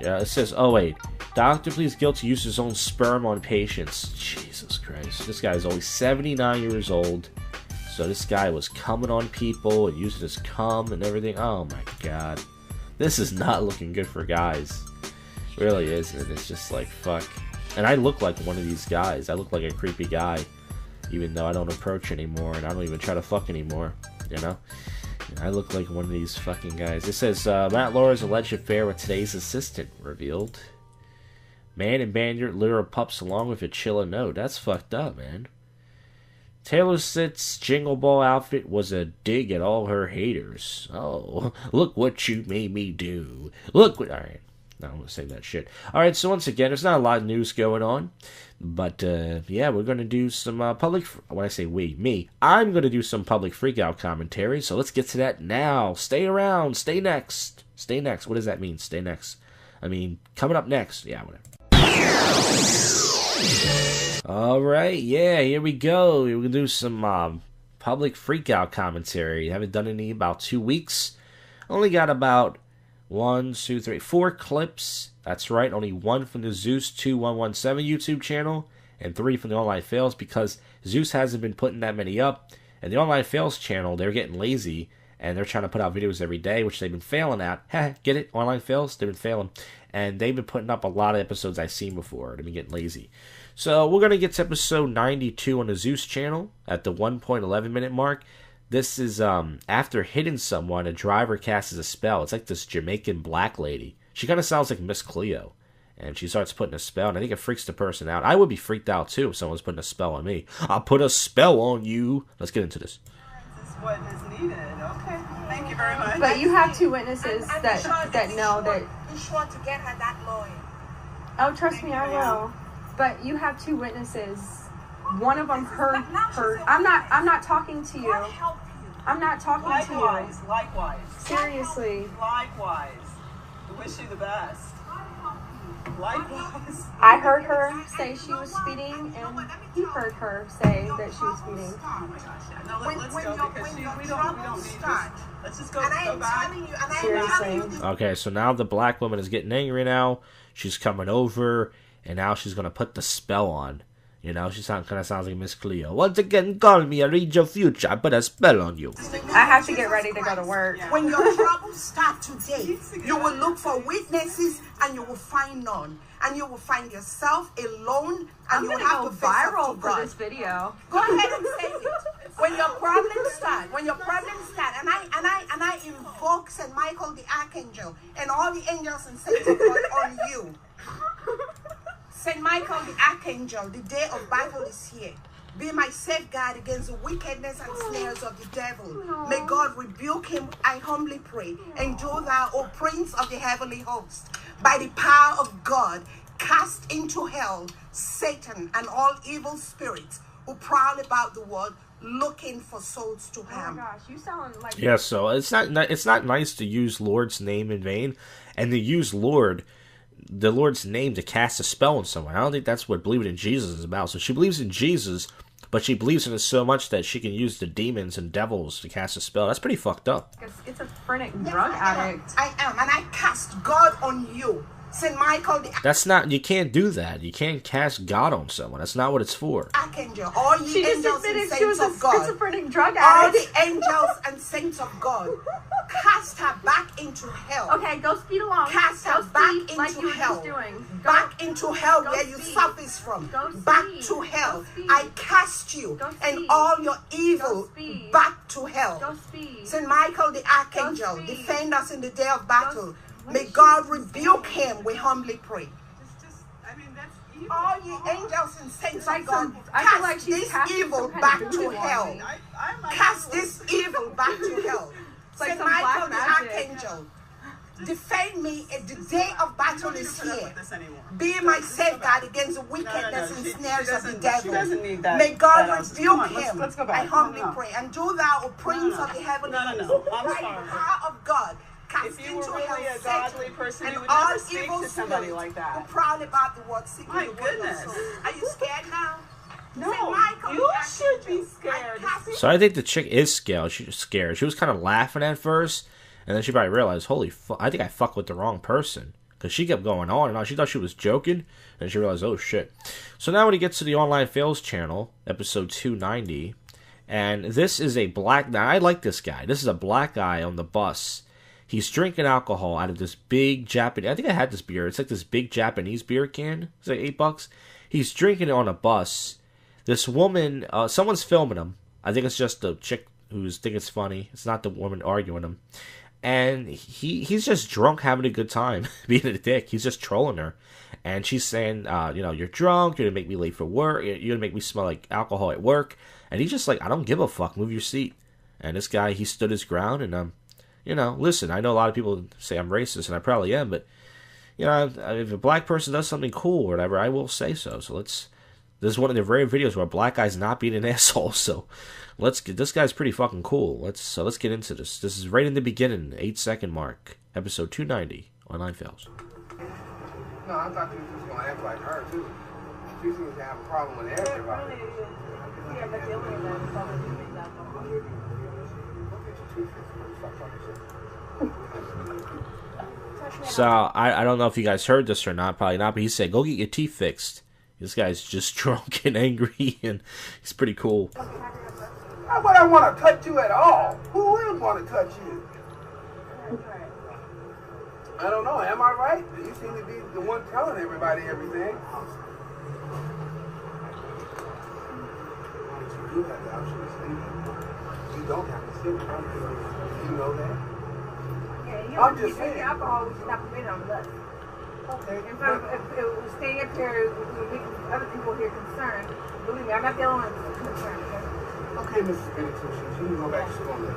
S6: Yeah, it says, oh wait. Doctor pleads guilty, used his own sperm on patients. Jesus Christ. This guy's only 79 years old. So this guy was coming on people and using his cum and everything. Oh my god. This is not looking good for guys. It really isn't. It's just like, fuck. And I look like one of these guys. I look like a creepy guy. Even though I don't approach anymore. And I don't even try to fuck anymore. You know? And I look like one of these fucking guys. It says, Matt Laura's alleged affair with today's assistant revealed. Man abandoned litter of pups along with a chilla note. That's fucked up, man. Taylor Swift's Jingle Ball outfit was a dig at all her haters. Oh, look what you made me do. Look what... Alright. No, I'm going to say that shit. Alright, so once again, there's not a lot of news going on. But, yeah, we're going to do some public... When I say we, me, I'm going to do some public freakout commentary. So let's get to that now. Stay around. Stay next. Stay next. What does that mean, stay next? I mean, coming up next. Yeah, whatever. Alright, yeah, here we go. We're going to do some public freakout commentary. Haven't done any in about 2 weeks. Only got about... 4 clips. That's right, only 1 from the Zeus2117 YouTube channel and 3 from the Online Fails because Zeus hasn't been putting that many up. And the Online Fails channel, they're getting lazy and they're trying to put out videos every day, which they've been failing at. Get it? Online Fails? They've been failing. And they've been putting up a lot of episodes I've seen before. They've been getting lazy. So we're going to get to episode 92 on the Zeus channel at the 1.11 minute mark. This is after hitting someone, a driver casts a spell. It's like this Jamaican black lady. She kind of sounds like Miss Cleo. And she starts putting a spell, and I think it freaks the person out. I would be freaked out, too, if someone's putting a spell on me. I'll put a spell on you. Let's get into this.
S11: This is what is needed. Okay. Thank you very much.
S12: But you have 2 witnesses that know that...
S8: Be sure to get her that lawyer.
S12: Oh, trust me, I will. But you have 2 witnesses. One of them heard. I'm not talking to you. I'm not talking to you.
S11: Likewise.
S12: Seriously.
S11: Likewise. I wish you the best. Likewise.
S12: I heard her say she was speeding, and heard her say that she was speeding.
S11: Oh my gosh, yeah. No, let's go because we don't need this. Let's just go back.
S12: Seriously.
S6: Okay, so now the black woman is getting angry now. She's coming over, and now she's going to put the spell on. You know, she kind of sounds like Miss Cleo. Once again, call me, I read your future, I put a spell on you.
S12: I have to get ready to go to work.
S13: When your troubles start today, you will look for witnesses and you will find none. And you will find yourself alone and you will have to
S12: go viral for this video.
S13: Go ahead and say it. When your problems start, and I invoke St. Michael the Archangel and all the angels and saints of God on you. St. Michael the Archangel, the day of battle is here. Be my safeguard against the wickedness and snares of the devil. May God rebuke him, I humbly pray. And do thou, O Prince of the heavenly host, by the power of God, cast into hell Satan and all evil spirits who prowl about the world looking for souls to harm.
S12: Oh my gosh, you sound like...
S6: Yeah, so it's not nice to use Lord's name in vain, and to use the Lord's name to cast a spell on someone. I don't think that's what believing in Jesus is about. So she believes in Jesus, but she believes in it so much that she can use the demons and devils to cast a spell. That's pretty fucked up.
S12: A schizophrenic drug addict.
S13: I am, and I cast God on you. St. Michael the
S6: That's not, you can't do that. You can't cast God on someone. That's not what it's for.
S13: Archangel, all ye
S12: She just
S13: angels and
S12: admitted
S13: saints
S12: she was a
S13: of God,
S12: schizophrenic drug
S13: all
S12: addict.
S13: the angels and saints of God, cast her back into hell.
S12: Okay, go speed along.
S13: Cast
S12: Go
S13: her back
S12: speed
S13: into
S12: like you were
S13: hell.
S12: just doing.
S13: Back into hell
S12: Go
S13: where you
S12: speed.
S13: suffers from.
S12: Go
S13: Back
S12: speed.
S13: to hell.
S12: Go speed.
S13: I cast you
S12: Go
S13: and
S12: speed.
S13: all your evil
S12: Go speed.
S13: back to hell.
S12: Go speed.
S13: St. Michael the Archangel,
S12: speed.
S13: defend us in the day of battle. May God rebuke him, we humbly pray. All ye angels and saints of God,
S12: I feel like
S13: cast
S12: she's
S13: this
S12: casting
S13: evil
S12: some kind
S13: back
S12: of
S13: to
S12: voodoo on
S13: hell.
S12: me.
S13: Cast this evil back to hell.
S12: like
S13: St.
S12: some
S13: Michael
S12: black
S13: the
S12: magic.
S13: Archangel, defend me at the day of battle is here. Be my safeguard against the wickedness and snares of the devil.
S11: She doesn't need that.
S13: May God
S11: that
S13: rebuke him.
S11: Let's go back.
S13: I humbly pray. And do thou, O Prince of the heavenly host,
S11: I'm
S13: by
S11: sorry.
S13: the power of God, cast
S11: If you were
S13: into
S11: really
S13: hell
S11: a godly
S13: Satan
S11: person,
S13: and
S11: you would
S13: all
S11: never speak
S13: evil
S11: to somebody
S13: spirits
S11: like that.
S13: who prowl about the world seeking
S11: My
S13: the will of
S11: goodness.
S13: soul. Are you scared now?
S11: No,
S13: St. Michael,
S11: you should be scared.
S6: So I think the chick is scared. She's scared. She was kind of laughing at first, and then she probably realized, holy fuck, I think I fucked with the wrong person. Because she kept going on and on. She thought she was joking, and she realized, oh shit. So now when he gets to the Online Fails channel, episode 290, and this is a black... Now, I like this guy. This is a black guy on the bus. He's drinking alcohol out of this big Japanese... I think I had this beer. It's like this big Japanese beer can. It's like $8. He's drinking it on a bus. This woman... someone's filming him. I think it's just the chick who's thinking it's funny. It's not the woman arguing him. And he's just drunk, having a good time, being a dick. He's just trolling her. And she's saying, you're drunk, you're going to make me late for work, you're going to make me smell like alcohol at work. And he's just like, I don't give a fuck, move your seat. And this guy, he stood his ground, and, listen, I know a lot of people say I'm racist, and I probably am, but, if a black person does something cool or whatever, I will say so. So this is one of the rare videos where a black guy's not being an asshole, so... this guy's pretty fucking cool. Let's get into this. This is right in the beginning, 8-second mark, episode 290, Online Fails.
S4: No, I thought you were just gonna act like her too. She seems to have a problem with everybody.
S8: Yeah, but the only one is probably
S6: So I don't know if you guys heard this or not, probably not, but he said, go get your teeth fixed. This guy's just drunk and angry, and he's pretty cool.
S4: How would I want to cut you at all? Who would want to cut you? I don't know. Am I right? You seem to be the one telling everybody everything. You do have the option of sleeping. You don't have to sleep. You know that?
S8: Yeah,
S4: I'm just saying.
S8: alcohol, we should not permit on us.
S4: Okay.
S8: In fact, if it was staying up here, other people here concerned, believe me, I'm not the only one concerned.
S4: Okay, Mrs. Benediction, you can go back to school now.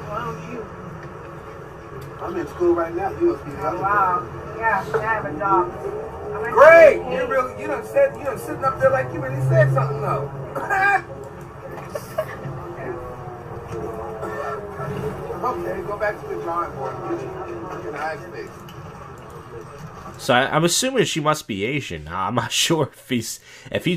S8: Why don't you?
S4: I'm in school right now. You must be the other
S8: Wow.
S4: one.
S8: Yeah, I have a job.
S4: Great! You done sitting up there like you really said something though. Okay, go back to the drawing board and get your eyes fixed.
S6: So I'm assuming she must be Asian. Now, I'm not sure if he's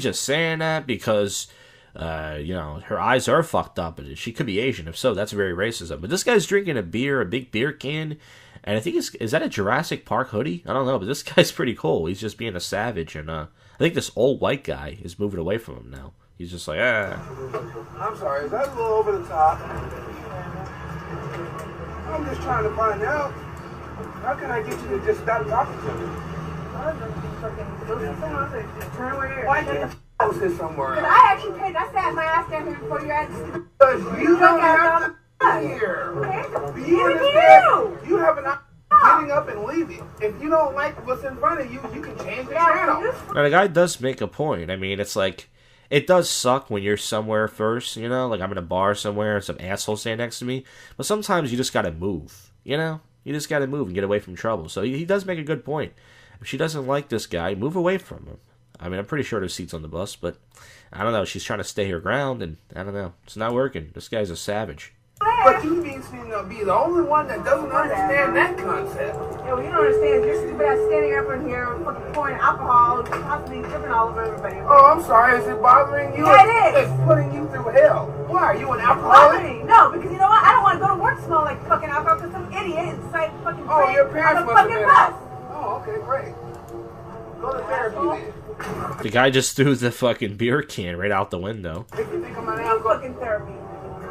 S6: just saying that because, you know, her eyes are fucked up. But she could be Asian. If so, that's very racist. But this guy's drinking a big beer can, and I think is that a Jurassic Park hoodie? I don't know, but this guy's pretty cool. He's just being a savage, and I think this old white guy is moving away from him now. He's just like, ah.
S4: I'm sorry, is that a little over the top? I'm just trying to find out. How can I get you to just stop talking to me?
S8: Turn away here.
S4: Why can't I sit somewhere else?
S8: I actually paid. I sat my ass down here before you had to.
S4: Because you don't have to be here. Do you understand? You have an option of getting up and leaving. If you don't like what's in front of you, you can change the channel.
S6: Now, the guy does make a point. I mean, it's like, it does suck when you're somewhere first, you know? Like, I'm in a bar somewhere and some asshole stand next to me. But sometimes you just gotta move, you know? You just gotta move and get away from trouble. So he does make a good point. If she doesn't like this guy, move away from him. I mean, I'm pretty sure there's seats on the bus, but I don't know. She's trying to stay her ground, and I don't know. It's not working. This guy's a savage.
S4: But you seem to be the only one that doesn't understand that concept.
S8: Yo, you don't understand. You're stupid ass standing up in here fucking pouring alcohol, possibly dripping all over everybody.
S4: Oh, I'm sorry. Is it bothering you?
S8: Yeah, it is.
S4: It's putting you through hell. Why? Are you an alcoholic?
S8: No, because you know what? I don't want to go to work smell like fucking alcohol because some idiot inside fucking
S4: Oh, your parents
S8: on the
S4: must have
S8: fucking
S4: been
S8: bus.
S4: Oh, okay, great. Go to therapy then.
S6: The guy just threw the fucking beer can right out the window.
S4: If you think I'm an alcoholic.
S8: Fucking therapy.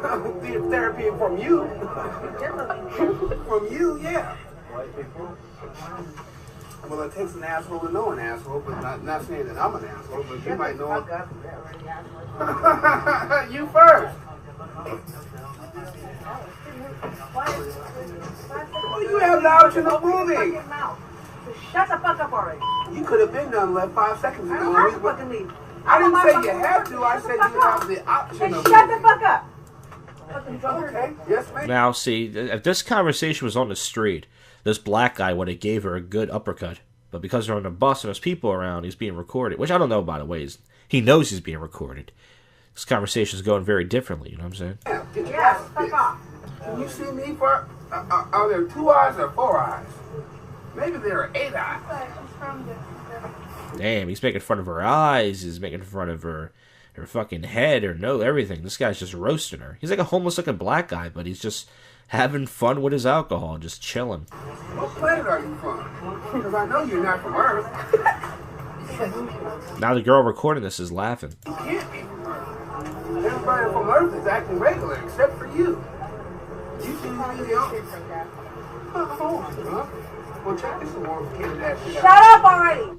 S4: Therapy from you. From you, yeah. Well, it takes an asshole to know an asshole, but not saying that I'm an asshole, but you might know. You first. Well, you have knowledge in the movie.
S8: Shut the fuck up already.
S4: You could have been done left 5 seconds ago.
S8: I don't have to fucking leave.
S4: I didn't say you have to. I said you have the option of
S8: shut the fuck up.
S4: Okay. Yes, ma'am.
S6: Now, see, if this conversation was on the street, this black guy would have gave her a good uppercut. But because they're on a bus and there's people around, he's being recorded. Which I don't know, by the way. He knows he's being recorded. This conversation's going very differently, you know what I'm saying?
S4: Yeah, fuck off. Can you see me for... are there 2 eyes or 4 eyes? Maybe there are 8 eyes.
S6: Damn, he's making fun of her eyes. He's making fun of her fucking head, her nose, everything. This guy's just roasting her. He's like a homeless-looking black guy, but he's just having fun with his alcohol, just chilling.
S4: What planet are you from? Because I know you're not from Earth.
S6: Now the girl recording this is laughing.
S4: You can't be from Earth. Everybody from Earth is acting regular, except for you. You seem to be the only... Well, check this one.
S8: Shut up already!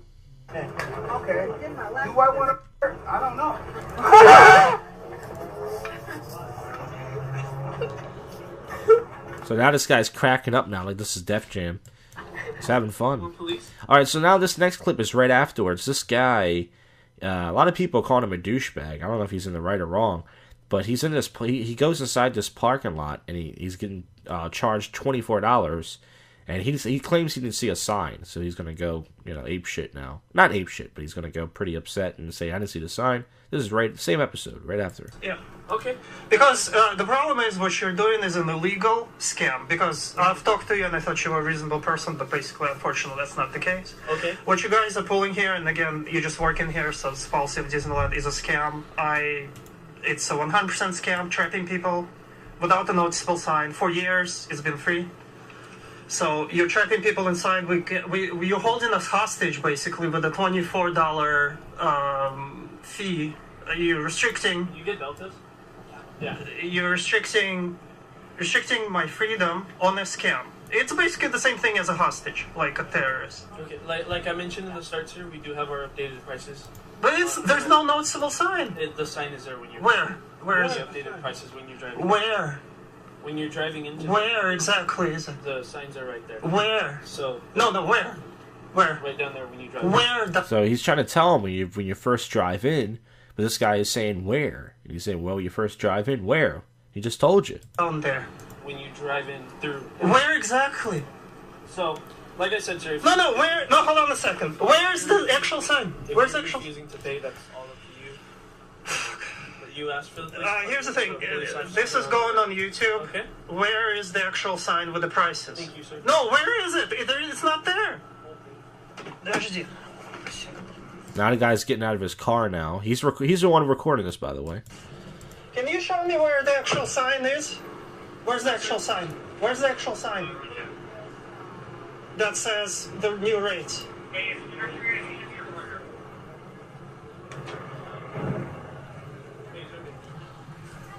S4: Okay. Do I want to... I don't know.
S6: So now this guy's cracking up now, like this is Def Jam. He's having fun. Alright, so now this next clip is right afterwards. This guy, a lot of people call him a douchebag. I don't know if he's in the right or wrong, but he's in this. He goes inside this parking lot and he's getting charged $24. And he claims he didn't see a sign, so he's gonna go, you know, ape shit now. Not ape shit, but he's gonna go pretty upset and say, "I didn't see the sign." This is right, same episode, right after.
S14: Yeah. Okay. Because the problem is what you're doing is an illegal scam. Because I've talked to you and I thought you were a reasonable person, but basically, unfortunately, that's not the case. Okay. What you guys are pulling here, and again, you just work in here, so this policy of Disneyland is a scam. It's a 100% scam, trapping people without a noticeable sign. For years, it's been free. So you're trapping people inside. You're holding us hostage basically with a $24 fee. You're restricting.
S15: You get belted? Yeah.
S14: You're restricting my freedom on a scam. It's basically the same thing as a hostage, like a terrorist.
S15: Okay, like I mentioned in the start, sir, we do have our updated prices.
S14: But there's no noticeable sign.
S15: The sign is there when you're.
S14: Where is it?
S15: Updated prices when you're driving.
S14: Where?
S15: When you're driving into...
S14: Where exactly is it?
S15: The signs are right there.
S14: Where?
S15: So...
S14: No, where? Where?
S15: Right down there when you drive.
S14: Where?
S6: So he's trying to tell him when you first drive in, but this guy is saying where? And he's saying, well, you first drive in, where? He just told you.
S14: Down there.
S15: When you drive in through...
S14: Where exactly?
S15: So, like I said, sir...
S14: No, where? No, hold on a second. Where's the actual sign? Where's the actual...
S15: If you're refusing to pay, that's all up to you. You asked for the...
S14: here's the thing. This is going on YouTube.
S15: Okay.
S14: Where is the actual sign with the prices?
S15: Thank you, sir.
S14: No, where is it? It's not there.
S6: Now the guy's getting out of his car now. He's the one recording this, by the way.
S14: Can you show me where the actual sign is? Where's the actual sign? Where's the actual sign? That says the new rates.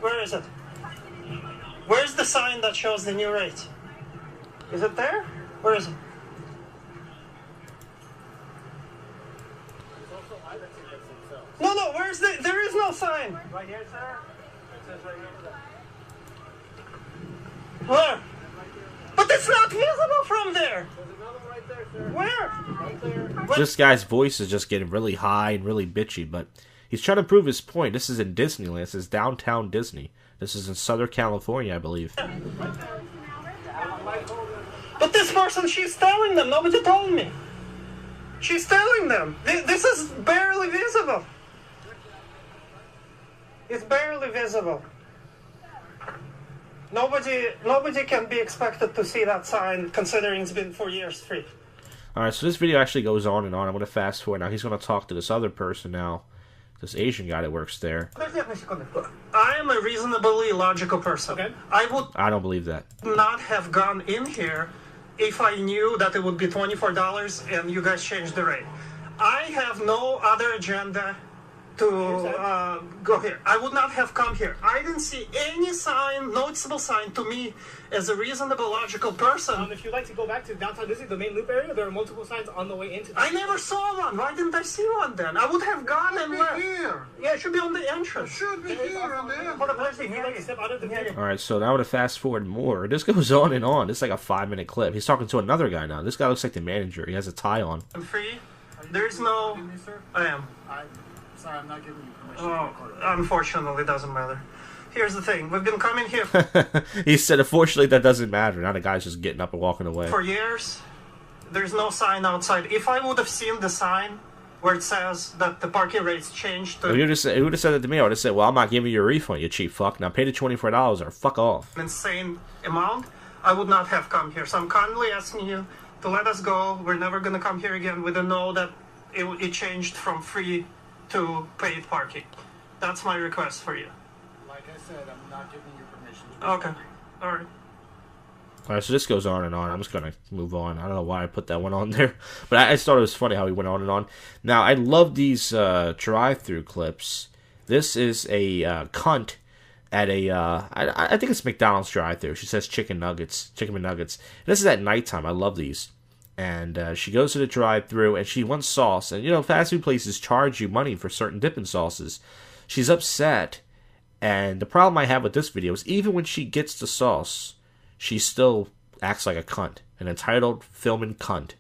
S14: Where is it? Where's the sign that shows the new rate? Is it there? Where is it? No, where's the... There is no sign. Right here, sir. It says right here. Where? But it's not visible from there. There's another one right there, sir. Where? Right there.
S6: This guy's voice is just getting really high and really bitchy, but he's trying to prove his point. This is in Disneyland. This is downtown Disney. This is in Southern California, I believe.
S14: But this person, she's telling them. Nobody told me. She's telling them. This is barely visible. It's barely visible. Nobody can be expected to see that sign, considering it's been 4 years free.
S6: Alright, so this video actually goes on and on. I'm going to fast forward now. He's going to talk to this other person now. This Asian guy that works there.
S14: I am a reasonably logical person. Okay.
S6: I don't believe that.
S14: Not have gone in here if I knew that it would be $24 and you guys changed the rate. I have no other agenda to go here. I would not have come here. I didn't see any sign, noticeable sign to me as a reasonable, logical person.
S15: If you'd like to go back to downtown Disney, the main loop area, there are multiple signs on the way into.
S14: I never saw one. Why didn't I see one then? I would have gone and left. Here. Yeah, it should be on the entrance. It should be here on the entrance.
S6: Alright, so now I'm going to fast forward more. This goes on and on. This is like a 5-minute clip. He's talking to another guy now. This guy looks like the manager. He has a tie on.
S14: I'm free. There's no... I am.
S10: Sorry, I'm not giving you permission.
S14: Oh, unfortunately, it doesn't matter. Here's the thing. We've been coming here
S6: He said, unfortunately, that doesn't matter. Now the guy's just getting up and walking away.
S14: for years. There's no sign outside. If I would have seen the sign where it says that the parking rates changed to
S6: If you would have said that to me, I would have said, well, I'm not giving you a refund, you cheap fuck. Now pay the $24 or fuck off.
S14: an insane amount, I would not have come here. So I'm kindly asking you to let us go. We're never going to come here again. We don't know that it changed from free to paid parking. That's my request for you.
S10: Like I said, I'm not giving you permission.
S14: Okay. All right.
S6: Alright, so this goes on and on. I'm just going to move on. I don't know why I put that one on there. But I just thought it was funny how he went on and on. Now, I love these drive-thru clips. This is a cunt at a, I think it's McDonald's drive-thru. She says chicken McNuggets. This is at nighttime. I love these. And she goes to the drive-thru and she wants sauce. And, you know, fast food places charge you money for certain dipping sauces. She's upset. And the problem I have with this video is even when she gets the sauce, she still acts like a cunt. An entitled filming cunt.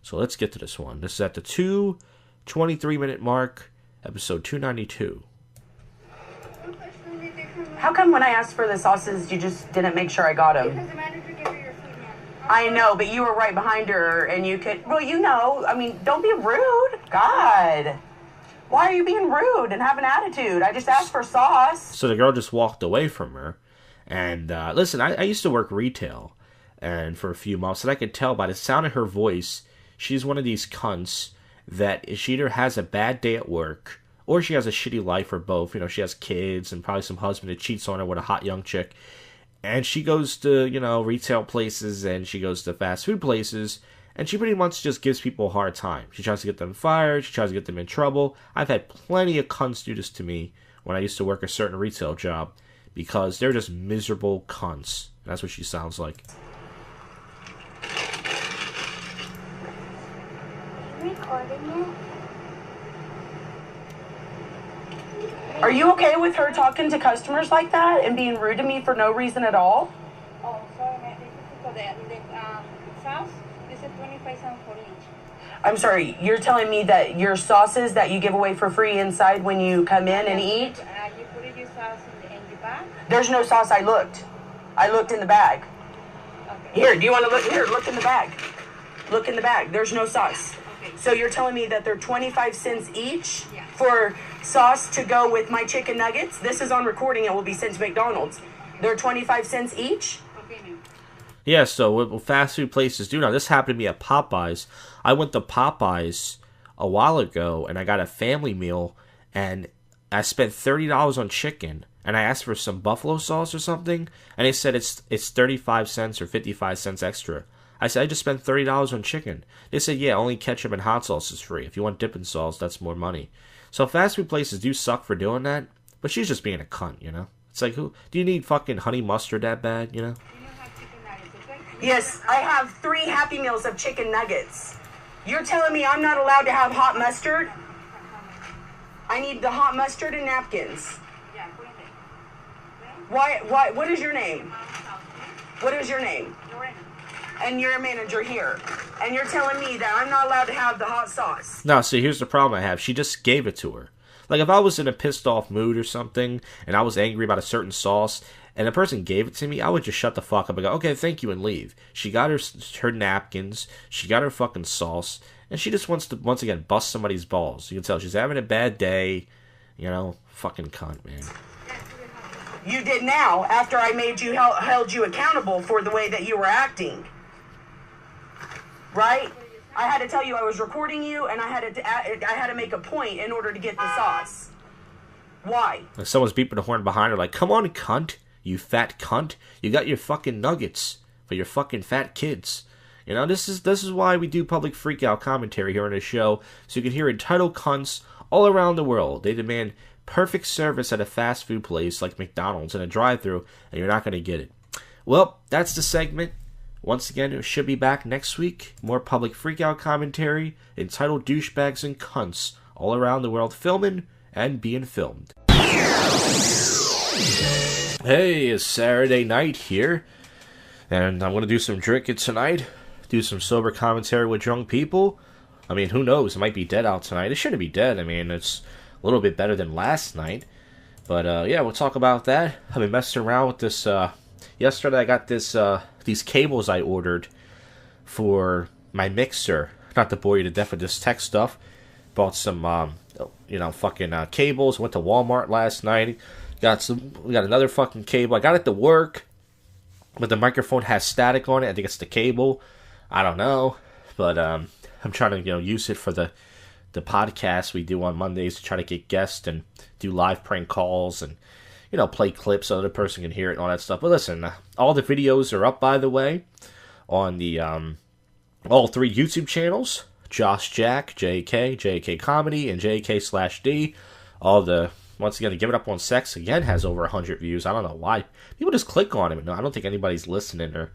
S6: So let's get to this one. This is at the 2:23-minute mark, episode 292.
S16: How come when I asked for the sauces, you just didn't make sure I got them?
S17: Because the manager gave her your food, ma'am.
S16: I know, but you were right behind her, and you could... Well, you know, I mean, don't be rude. God. Why are you being rude and have an attitude? I just asked for sauce.
S6: So the girl just walked away from her. And listen, I used to work retail and for a few months, and I could tell by the sound of her voice, she's one of these cunts that she either has a bad day at work or she has a shitty life, or both. You know, she has kids and probably some husband that cheats on her with a hot young chick. And she goes to, you know, retail places and she goes to fast food places, and she pretty much just gives people a hard time. She tries to get them fired. She tries to get them in trouble. I've had plenty of cunts do this to me when I used to work a certain retail job because they're just miserable cunts. That's what she sounds like.
S16: Are you okay with her talking to customers like that and being rude to me for no reason at all?
S17: Oh, sorry, ma'am. This is for the sauce. This is 25 cents for each.
S16: I'm sorry, you're telling me that your sauces that you give away for free inside when you come in and eat?
S17: You put your sauce in the bag?
S16: There's no sauce. I looked in the bag. Okay. Here, do you want to look? Here, look in the bag. Look in the bag. There's no sauce. Okay. So you're telling me that they're 25 cents each for sauce to go with my chicken nuggets? This is on recording. It will be sent to McDonald's. They're 25 cents each?
S17: Okay, ma'am.
S6: Yeah, so what fast food places do now, this happened to me at Popeyes. I went to Popeyes a while ago, and I got a family meal, and I spent $30 on chicken, and I asked for some buffalo sauce or something, and they said it's 35 cents or 55 cents extra. I said, I just spent $30 on chicken. They said, yeah, only ketchup and hot sauce is free. If you want dipping sauce, that's more money. So fast food places do suck for doing that, but she's just being a cunt, you know? It's like, who do you need fucking honey mustard that bad, you know?
S16: Yes, I have 3 Happy Meals of chicken nuggets. You're telling me I'm not allowed to have hot mustard? I need the hot mustard and napkins. Why, what is your name? What is your name? And you're a manager here. And you're telling me that I'm not allowed to have the hot sauce.
S6: No, see, here's the problem I have. She just gave it to her. Like, if I was in a pissed off mood or something, and I was angry about a certain sauce, and the person gave it to me, I would just shut the fuck up and go, okay, thank you, and leave. She got her napkins, she got her fucking sauce, and she just wants to, once again, bust somebody's balls. You can tell she's having a bad day, you know, fucking cunt, man.
S16: You did now, after I made you, held you accountable for the way that you were acting. Right? I had to tell you I was recording you, and I had to make a point in order to get the sauce. Why?
S6: Like someone's beeping the horn behind her, like, come on, cunt, you fat cunt. You got your fucking nuggets for your fucking fat kids. You know, this is why we do public freakout commentary here on the show, so you can hear entitled cunts all around the world. They demand perfect service at a fast food place like McDonald's in a drive-thru, and you're not going to get it. Well, that's the segment. Once again, it should be back next week. More public freakout commentary entitled Douchebags and Cunts all around the world, filming and being filmed. Hey, it's Saturday night here, and I'm going to do some drinking tonight, do some sober commentary with drunk people. I mean, who knows? It might be dead out tonight. It shouldn't be dead. I mean, it's a little bit better than last night. But, yeah, we'll talk about that. I've been messing around with this, yesterday I got this, these cables I ordered for my mixer. Not to bore you to death with this tech stuff. Bought some, fucking cables. Went to Walmart last night. We got another fucking cable. I got it to work, but the microphone has static on it. I think it's the cable. I don't know, but I'm trying to use it for the podcast we do on Mondays to try to get guests and do live prank calls and play clips so the other person can hear it and all that stuff. But listen, all the videos are up, by the way, on the all 3 YouTube channels: JoshJack, JK Comedy, and JK/D. All the, once again, the Give It Up on Sex again has over 100 views. I don't know why. People just click on it. No, I don't think anybody's listening or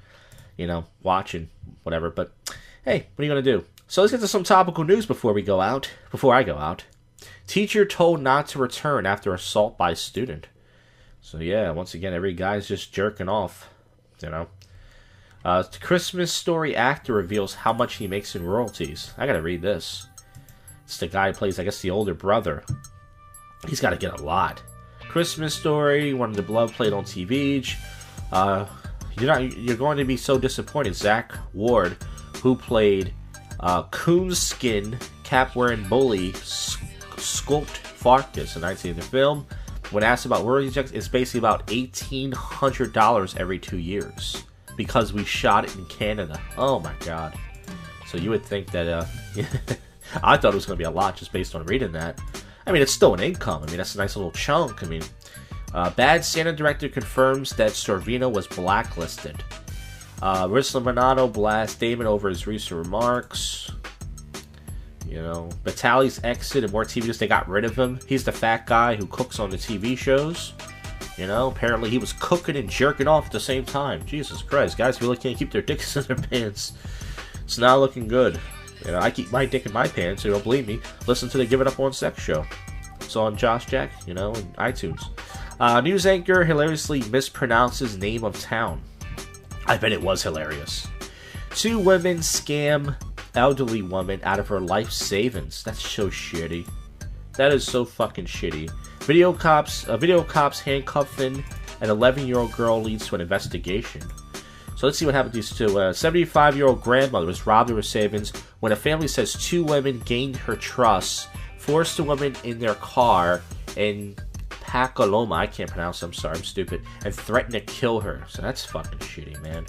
S6: watching, whatever. But hey, what are you gonna do? So let's get to some topical news before I go out. Teacher told not to return after assault by student. So yeah, once again, every guy's just jerking off, Christmas Story actor reveals how much he makes in royalties. I gotta read this. It's the guy who plays, I guess, the older brother. He's gotta get a lot. Christmas Story, one of the beloved played on TV. You're going to be so disappointed. Zach Ward, who played Coonskin, cap-wearing bully Sculpt Farkas in 19 in the film. When asked about royalty checks, it's basically about $1,800 every 2 years because we shot it in Canada. Oh my god! So you would think that I thought it was going to be a lot just based on reading that. I mean, it's still an income. I mean, that's a nice little chunk. I mean, Bad Santa director confirms that Sorvino was blacklisted. Risla Manano blasts Damon over his recent remarks. Batali's exit and more TV news, they got rid of him. He's the fat guy who cooks on the TV shows. Apparently he was cooking and jerking off at the same time. Jesus Christ, guys really can't keep their dicks in their pants. It's not looking good. I keep my dick in my pants, so you don't believe me. Listen to the Give It Up on Sex show. It's on JoshJack, and iTunes. News anchor hilariously mispronounces name of town. I bet it was hilarious. 2 women scam elderly woman out of her life savings. That's so shitty. That is so fucking shitty. Video cops handcuffing an 11-year-old girl leads to an investigation. So let's see what happened to these two. A 75-year-old grandmother was robbed of her savings when a family says 2 women gained her trust, forced the woman in their car in Pacaloma, I can't pronounce it, I'm sorry, I'm stupid, and threatened to kill her. So that's fucking shitty, man.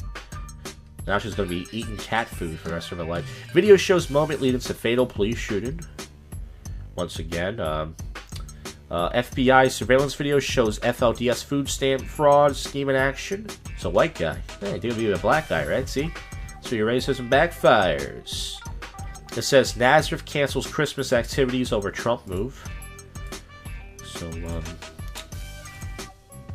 S6: Now she's going to be eating cat food for the rest of her life. Video shows moment leading to fatal police shooting. Once again, FBI surveillance video shows FLDS food stamp fraud scheme in action. It's a white guy. Hey, dude, be a black guy, right? See? So your racism backfires. It says Nazareth cancels Christmas activities over Trump move. So,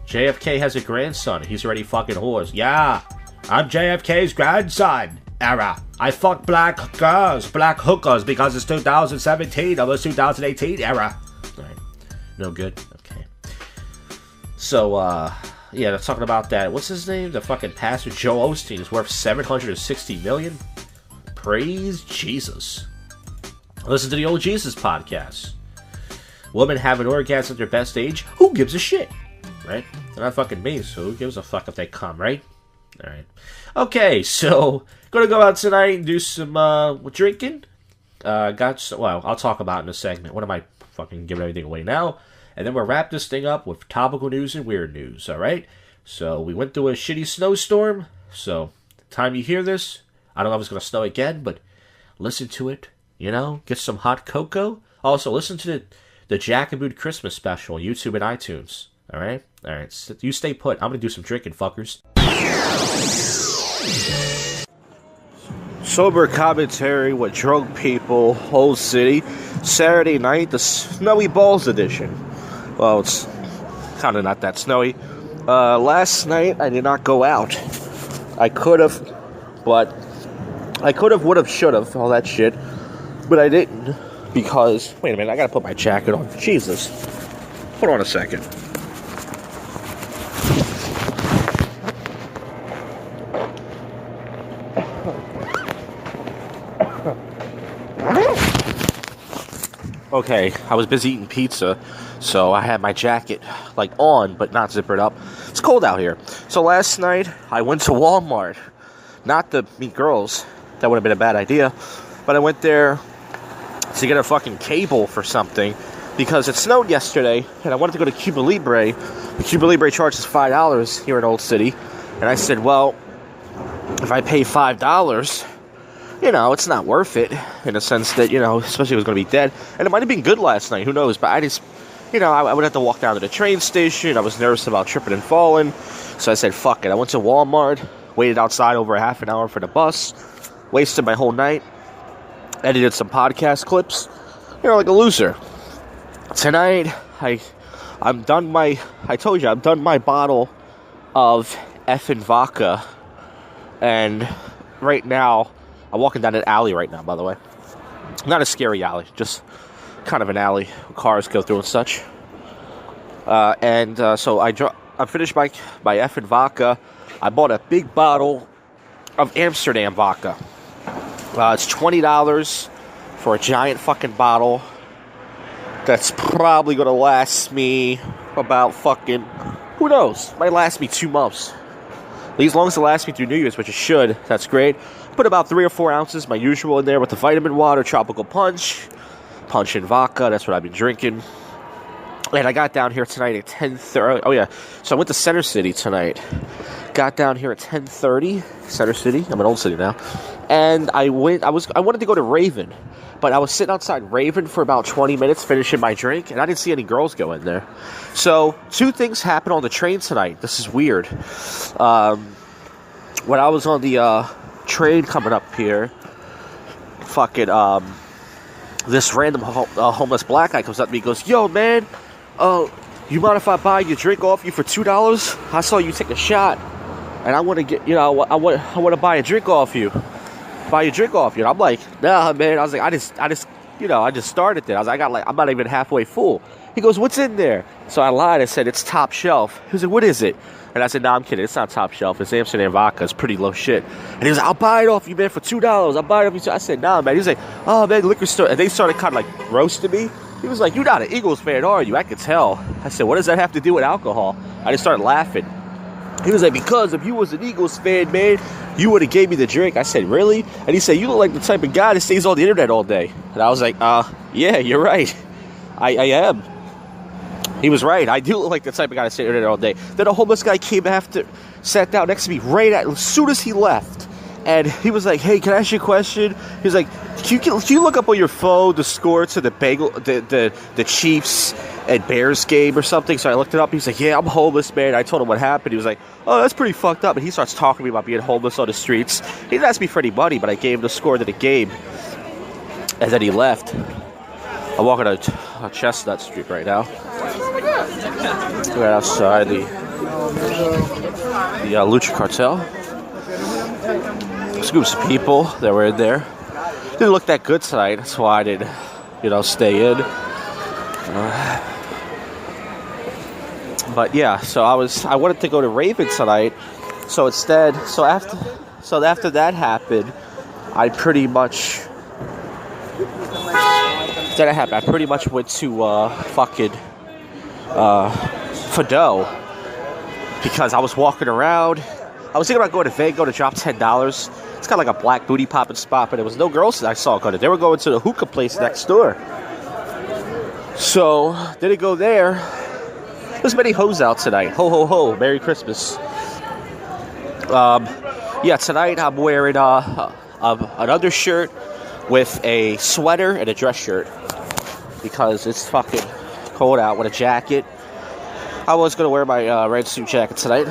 S6: JFK has a grandson. He's already fucking whores. Yeah, I'm JFK's grandson. Era. I fuck black girls, black hookers, because it's 2017. Almost 2018 era. Alright. No good? Okay. So, yeah, they're talking about that. What's his name? The fucking pastor, Joe Osteen, is worth $760 million. Praise Jesus. Listen to the Old Jesus podcast. Women have an orgasm at their best age. Who gives a shit? Right? They're not fucking me, so who gives a fuck if they come, right? Alright. Okay, so gonna go out tonight and do some drinking. I'll talk about it in a segment. What am I fucking giving everything away now? And then we'll wrap this thing up with topical news and weird news, alright? So we went through a shitty snowstorm, so the time you hear this, I don't know if it's gonna snow again, but listen to it, you know? Get some hot cocoa. Also, listen to the Jack and Boot Christmas special on YouTube and iTunes. Alright? Alright, so you stay put. I'm gonna do some drinking, fuckers. Sober commentary with drunk people, whole city. Saturday night, the Snowy Balls edition. Well, it's kind of not that snowy. Last night, I did not go out. I could have, but I could have, would have, should have, all that shit. But I didn't, because, wait a minute, I gotta put my jacket on. Jesus. Hold on a second. Okay, I was busy eating pizza, so I had my jacket, like, on, but not zippered up. It's cold out here. So last night, I went to Walmart. Not to meet girls. That would have been a bad idea. But I went there to get a fucking cable for something, because it snowed yesterday, and I wanted to go to Cuba Libre. The Cuba Libre charges $5 here in Old City. And I said, well, if I pay $5... you know, it's not worth it, in a sense that, you know, especially if it was going to be dead. And it might have been good last night, who knows, but I just, you know, I would have to walk down to the train station. I was nervous about tripping and falling, so I said, fuck it. I went to Walmart, waited outside over a half an hour for the bus, wasted my whole night, edited some podcast clips, you know, like a loser. Tonight, I'm done my bottle of effing vodka, and right now, I'm walking down an alley right now, by the way. Not a scary alley, just kind of an alley where cars go through and such. So I finished my effing vodka. I bought a big bottle of Amsterdam vodka. It's $20 for a giant fucking bottle. That's probably going to last me about fucking, who knows, might last me 2 months. As long as it lasts me through New Year's, which it should, that's great. Put about 3 or 4 ounces, my usual, in there with the vitamin water, tropical punch and vodka. That's what I've been drinking. And I got down here tonight at 10:30. Oh yeah, so I went to Center City tonight. Got down here at 10:30. Center City. I'm in Old City now. And I wanted to go to Raven, but I was sitting outside Raven for about 20 minutes finishing my drink, and I didn't see any girls go in there. So 2 things happened on the train tonight. This is weird. When I was on the train coming up here, fucking this random homeless black guy comes up to me and goes, "Yo, man, you mind if I buy your drink off you for $2? I saw you take a shot, and I want to get, you know, I want to buy a drink off you." And I'm like, "Nah, man." I was like, I just started there. I was like, I'm not even halfway full. He goes, "What's in there?" So I lied. I said, "It's top shelf." He was like, "What is it?" And I said, "No, I'm kidding. It's not top shelf. It's Amsterdam vodka. It's pretty low shit." And he was like, "I'll buy it off you, man, for $2. I'll buy it off you." I said, "Nah, man." He was like, "Oh, man, liquor store." And they started kind of like roasting me. He was like, "You're not an Eagles fan, are you?" I could tell. I said, "What does that have to do with alcohol?" I just started laughing. He was like, "Because if you was an Eagles fan, man, you would have gave me the drink." I said, "Really?" And he said, "You look like the type of guy that stays on the internet all day." And I was like, yeah, you're right. I am. He was right. I do look like the type of guy that stays on the internet all day. Then a homeless guy came after, sat down next to me as soon as he left. And he was like, hey, can I ask you a question? He was like, can you look up on your phone the score to the Chiefs and Bears game or something? So I looked it up. He was like, yeah, I'm homeless, man. I told him what happened. He was like, oh, that's pretty fucked up. And he starts talking to me about being homeless on the streets. He didn't ask me for any money, but I gave him the score to the game. And then he left. I'm walking on Chestnut Street right now. Right outside the Lucha Cartel. There's groups of people that were in there. Didn't look that good tonight. That's why I didn't, stay in. But yeah, so I wanted to go to Raven tonight. So after that happened, I pretty much went to fucking Fado because I was walking around. I was thinking about going to Vago to drop $10. It's kind of like a black booty popping spot, but there was no girls that I saw going. They were going to the hookah place next door. So didn't go there. There's many hoes out tonight. Ho ho ho! Merry Christmas. Yeah, tonight I'm wearing an undershirt with a sweater and a dress shirt because it's fucking cold out with a jacket. I was gonna wear my red suit jacket tonight.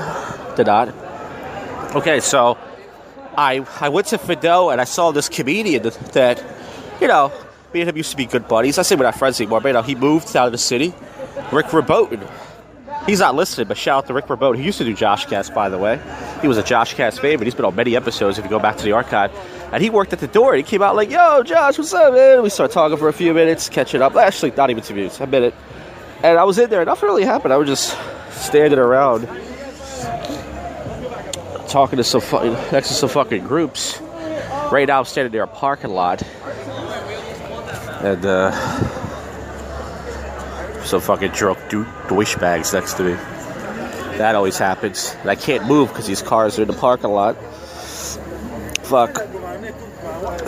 S6: Did not. Okay, so I went to Fado and I saw this comedian that, me and him used to be good buddies. I say we're not friends anymore, but he moved out of the city. Rick Verboten. He's not listening, but shout out to Rick Verboten. He used to do JoshCast, by the way. He was a JoshCast favorite. He's been on many episodes if you go back to the archive. And he worked at the door. He came out like, yo, Josh, what's up, man? We started talking for a few minutes, catching up. Actually, not even 2 minutes, a minute. And I was in there, and nothing really happened. I was just standing around talking to next to some fucking groups. Right now I'm standing near a parking lot. And some fucking drunk douchebags next to me. That always happens. And I can't move because these cars are in the parking lot. Fuck.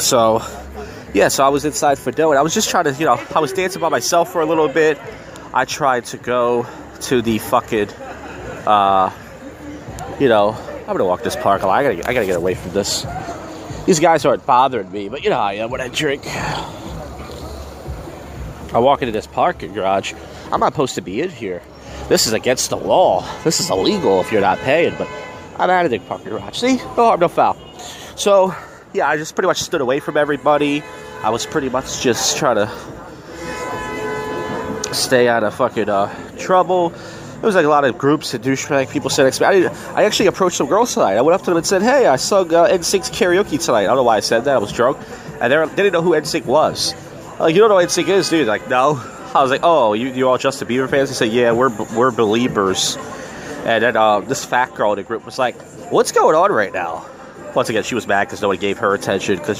S6: So, yeah, so I was inside Fado and I was just trying to, I was dancing by myself for a little bit. I tried to go to the fucking, I'm gonna walk this parking lot. I gotta get away from this. These guys aren't bothering me, but you know how I am when I drink. I walk into this parking garage. I'm not supposed to be in here. This is against the law. This is illegal if you're not paying, but I'm out of the parking garage. See? No harm, no foul. So, yeah, I just pretty much stood away from everybody. I was pretty much just trying to stay out of fucking trouble. There was like a lot of groups and douchebag people said next to me. I actually approached some girls tonight. I went up to them and said, hey, I sung NSYNC's karaoke tonight. I don't know why I said that. I was drunk. And they didn't know who NSYNC was. Like, you don't know what NSYNC is, dude? Like, no. I was like, oh, you all Justin Bieber fans? He said, yeah, we're believers. And then this fat girl in the group was like, what's going on right now? Once again, she was mad because no one gave her attention because,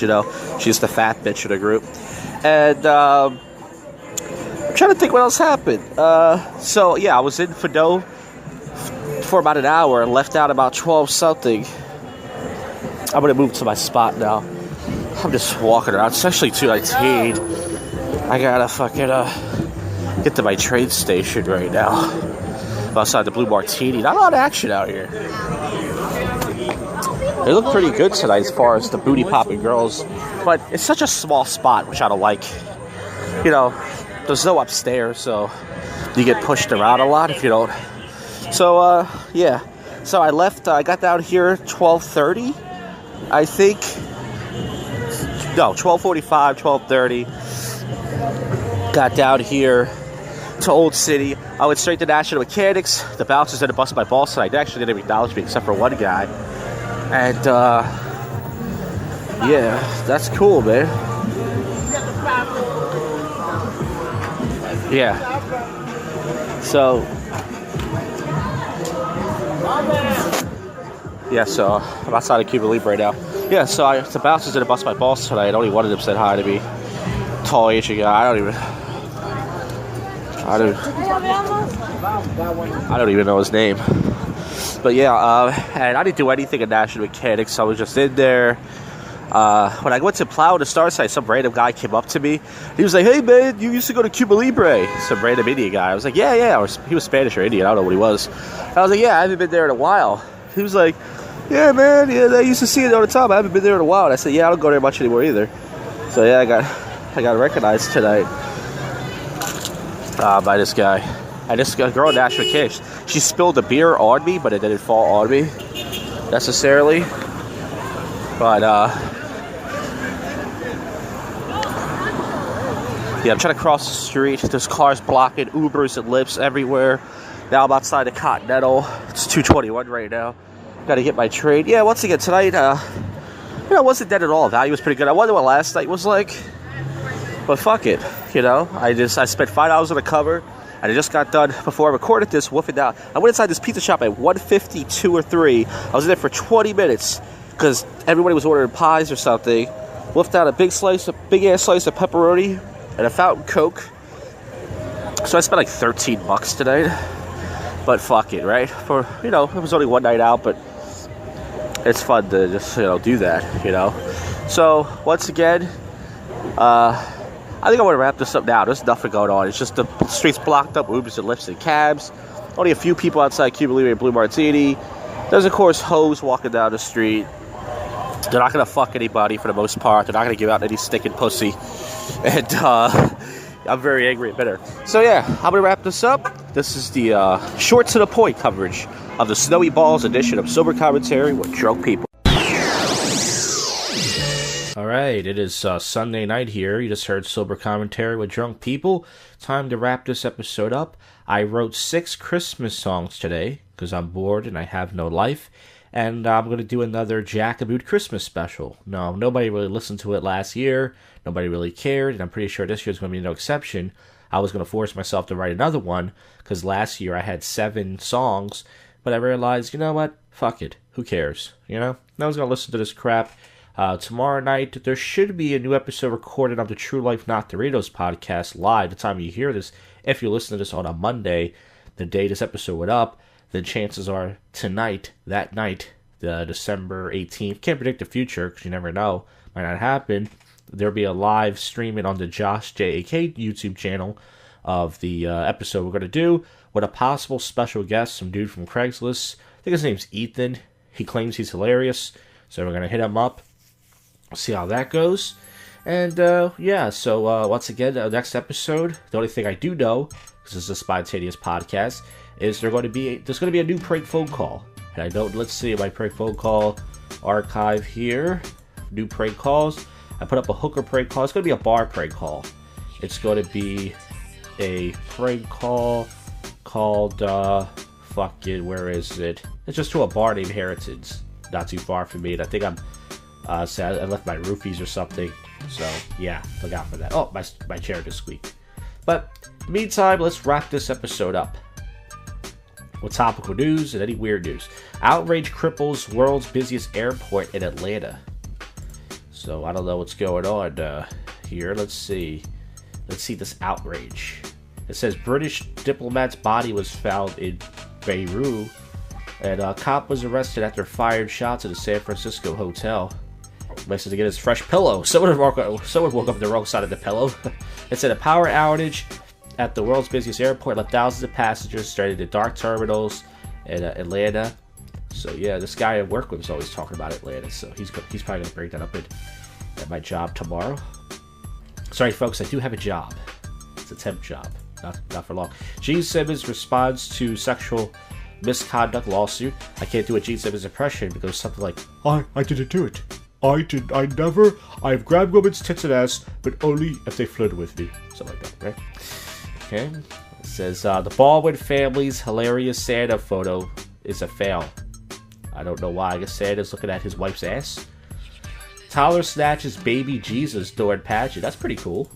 S6: she's the fat bitch in the group. And I'm trying to think what else happened. So, yeah, I was in Fado for about an hour and left out about 12-something. I'm going to move to my spot now. I'm just walking around. It's actually 2:19. I gotta fucking get to my train station right now. I'm outside the Blue Martini. Not a lot of action out here. They look pretty good tonight as far as the booty popping girls, but it's such a small spot, which I don't like. There's no upstairs, so you get pushed around a lot if you don't. So yeah. So I left. I got down here 12:30, I think. No, 12:45, 12:30. Got down here to Old City. I went straight to National Mechanics. The bouncers didn't bust my balls tonight. They actually didn't even acknowledge me except for one guy. And, yeah, that's cool, man. Yeah. So, yeah, so I'm outside of Cuba Libre right now. Yeah, so the bouncers didn't bust my balls tonight. Only one of them said hi to me. Tall Asian guy. I don't even know his name. But yeah, and I didn't do anything at National Mechanics. I was just in there. When I went to plow the star site, some random guy came up to me. He was like, hey man, you used to go to Cuba Libre. Some random Indian guy. I was like, yeah. He was Spanish or Indian. I don't know what he was. I was like, yeah, I haven't been there in a while. He was like, Yeah, man. Yeah, I used to see it all the time. I haven't been there in a while. And I said, yeah, I don't go there much anymore either. So yeah, I got recognized tonight by this guy. And this girl in Nashville Kish, she spilled the beer on me, but it didn't fall on me necessarily. But yeah, I'm trying to cross the street. There's cars blocking, Ubers and Lyfts everywhere. Now I'm outside the Continental. It's 2:21 right now. Got to get my train. Yeah, once again tonight, it wasn't dead at all. Value was pretty good. I wonder what last night was like, but fuck it. I spent $5 on the cover, and I just got done before I recorded this. Woofing out. I went inside this pizza shop at 1:52 or 3. I was in there for 20 minutes because everybody was ordering pies or something. Woofed out a big ass slice of pepperoni and a fountain Coke. So I spent like $13 tonight. But fuck it, right? It was only one night out, but it's fun to just, do that, So, once again, I think I want to wrap this up now. There's nothing going on. It's just the streets blocked up, Ubers and Lyfts and cabs. Only a few people outside Cuba Libre and Blue Martini. There's, of course, hoes walking down the street. They're not going to fuck anybody for the most part. They're not going to give out any stinking pussy. And, I'm very angry and bitter. So yeah, I'm going to wrap this up. This is the short to the point coverage of the Snowy Balls edition of Sober Commentary with Drunk People. Alright, it is Sunday night here. You just heard Sober Commentary with Drunk People. Time to wrap this episode up. I wrote 6 Christmas songs today because I'm bored and I have no life. And I'm going to do another Jackaboot Christmas special. No, nobody really listened to it last year. Nobody really cared. And I'm pretty sure this year's going to be no exception. I was going to force myself to write another one. Because last year I had 7 songs. But I realized, you know what? Fuck it. Who cares? No one's going to listen to this crap. Tomorrow night, there should be a new episode recorded of the True Life Not Doritos podcast live. The time you hear this, if you listen to this on a Monday, the day this episode went up, then chances are tonight, that night, the December 18th, can't predict the future because you never know, might not happen, there'll be a live streaming on the Josh JAK YouTube channel of the episode we're going to do with a possible special guest, some dude from Craigslist. I think his name's Ethan. He claims he's hilarious, so we're going to hit him up, see how that goes. And so once again, next episode, the only thing I do know, because this is a spontaneous podcast, is there's going to be a new prank phone call. And let's see my prank phone call archive here. New prank calls. I put up a hooker prank call. It's going to be a bar prank call. It's going to be a prank call called, where is it? It's just to a bar named Harrison's. Not too far from me. And I think I left my roofies or something. So, yeah, look out for that. Oh, my chair just squeaked. But, in the meantime, let's wrap this episode up with topical news and any weird news. Outrage cripples world's busiest airport in Atlanta. So, I don't know what's going on here. Let's see this outrage. It says British diplomat's body was found in Beirut, and a cop was arrested after fired shots at a San Francisco hotel. Messed to get his fresh pillow. Someone woke up the wrong side of the pillow. It said a power outage at the world's busiest airport left thousands of passengers stranded in dark terminals in Atlanta. So yeah, this guy I work with is always talking about Atlanta, so he's probably going to bring that up at my job tomorrow. Sorry folks, I do have a job. It's a temp job, not for long. Gene Simmons responds to sexual misconduct lawsuit. I can't do a Gene Simmons impression because something like, I didn't do it. I've grabbed women's tits and ass, but only if they flirted with me. Something like that, right? Okay. It says, the Baldwin family's hilarious Santa photo is a fail. I don't know why. I guess Santa's looking at his wife's ass. Tyler snatches baby Jesus during pageant. That's pretty cool.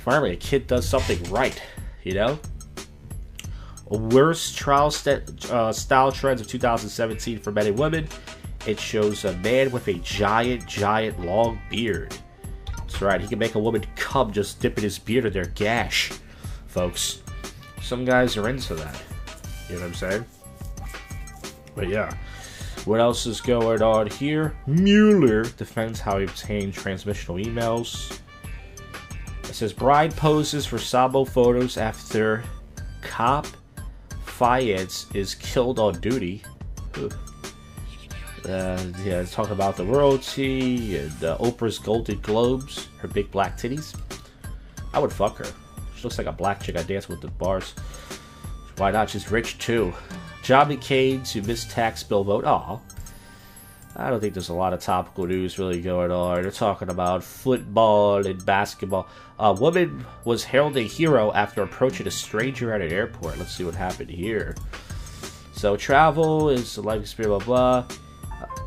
S6: Finally, a kid does something right, Worst trial style trends of 2017 for men and women. It shows a man with a giant long beard. That's right, he can make a woman come just dipping his beard in their gash, folks. Some guys are into that. You know what I'm saying? But yeah. What else is going on here? Mueller defends how he obtained transmissional emails. It says bride poses for Sabo photos after cop Fayez is killed on duty. Ugh. Yeah, talking about the royalty and Oprah's Golden Globes, her big black titties. I would fuck her. She looks like a black chick I dance with at bars. Why not? She's rich too. John McCain to miss tax bill vote. Aw. I don't think there's a lot of topical news really going on. They're talking about football and basketball. A woman was hailed a hero after approaching a stranger at an airport. Let's see what happened here. So travel is a life experience, blah, blah.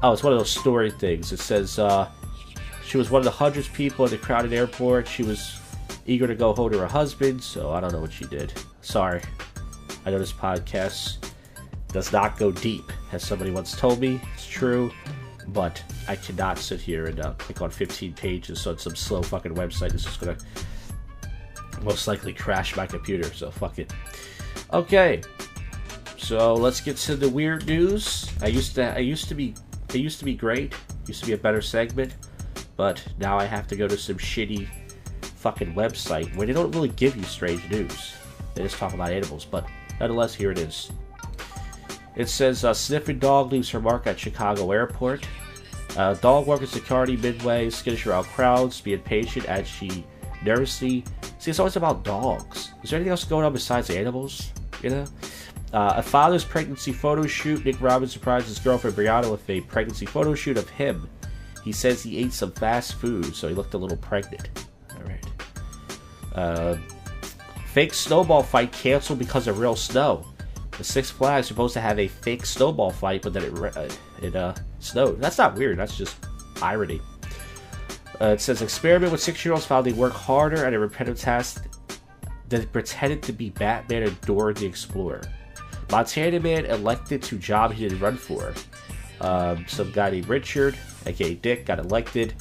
S6: Oh, it's one of those story things. It says she was one of the hundreds of people at the crowded airport. She was eager to go home to her husband, so I don't know what she did. Sorry. I know this podcast does not go deep, as somebody once told me. It's true, but I cannot sit here and click on 15 pages on some slow fucking website. It's just gonna most likely crash my computer, so fuck it. Okay, so let's get to the weird news. It used to be great. Used to be a better segment, but now I have to go to some shitty fucking website where they don't really give you strange news. They just talk about animals, but nonetheless, here it is. It says, sniffing dog leaves her mark at Chicago airport. Dog working security midway, skittish around crowds, being patient as she nervously... See, it's always about dogs. Is there anything else going on besides animals? You know? A father's pregnancy photo shoot. Nick Robbins surprised his girlfriend Brianna with a pregnancy photo shoot of him. He says he ate some fast food, so he looked a little pregnant. Alright. Fake snowball fight canceled because of real snow. The Six Flags supposed to have a fake snowball fight, but then it snowed. That's not weird. That's just irony. It says experiment with 6-year-olds found they work harder at a repetitive task than pretended to be Batman and Dora the Explorer. Montana man elected to job he didn't run for. Some guy named Richard, aka Dick, got elected.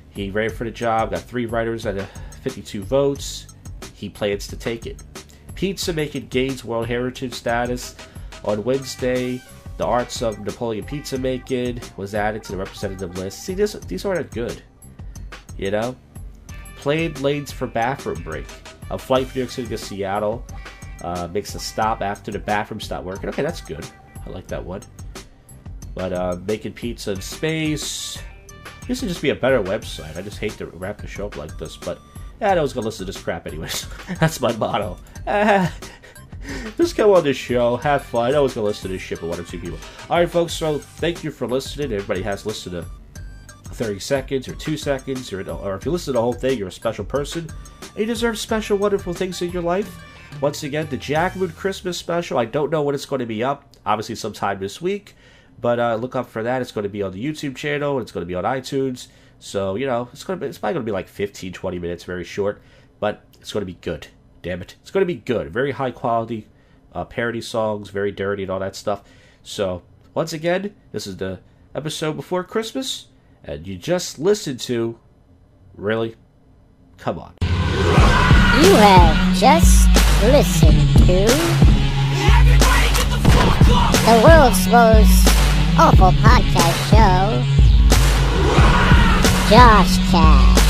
S6: He ran for the job, got 3 writers out of 52 votes. He plans to take it. Pizza making gains World Heritage status. On Wednesday, the arts of Napoleon pizza making was added to the representative list. See, these aren't good. You know? Planned lanes for bathroom break. A flight from New York City to Seattle makes a stop after the bathroom stopped working. Okay, that's good. I like that one. But making pizza in space. This would just be a better website. I just hate to wrap the show up like this, but I was going to listen to this crap anyways. That's my motto. Just come on this show, have fun. I was going to listen to this shit with 1 or 2 people. Alright, folks, so thank you for listening. Everybody has listened to 30 seconds or 2 seconds, or if you listen to the whole thing, you're a special person. And you deserve special, wonderful things in your life. Once again, the Jackmoon Christmas special. I don't know when it's going to be up. Obviously, sometime this week. But look up for that. It's going to be on the YouTube channel. It's going to be on iTunes. So, you know, it's probably going to be like 15, 20 minutes, very short. But it's going to be good. Damn it. It's going to be good. Very high quality parody songs, very dirty and all that stuff. So, once again, this is the episode before Christmas. And you just listened to... Really? Come on.
S18: You have just listened to... the world's most awful podcast show... JoshCast.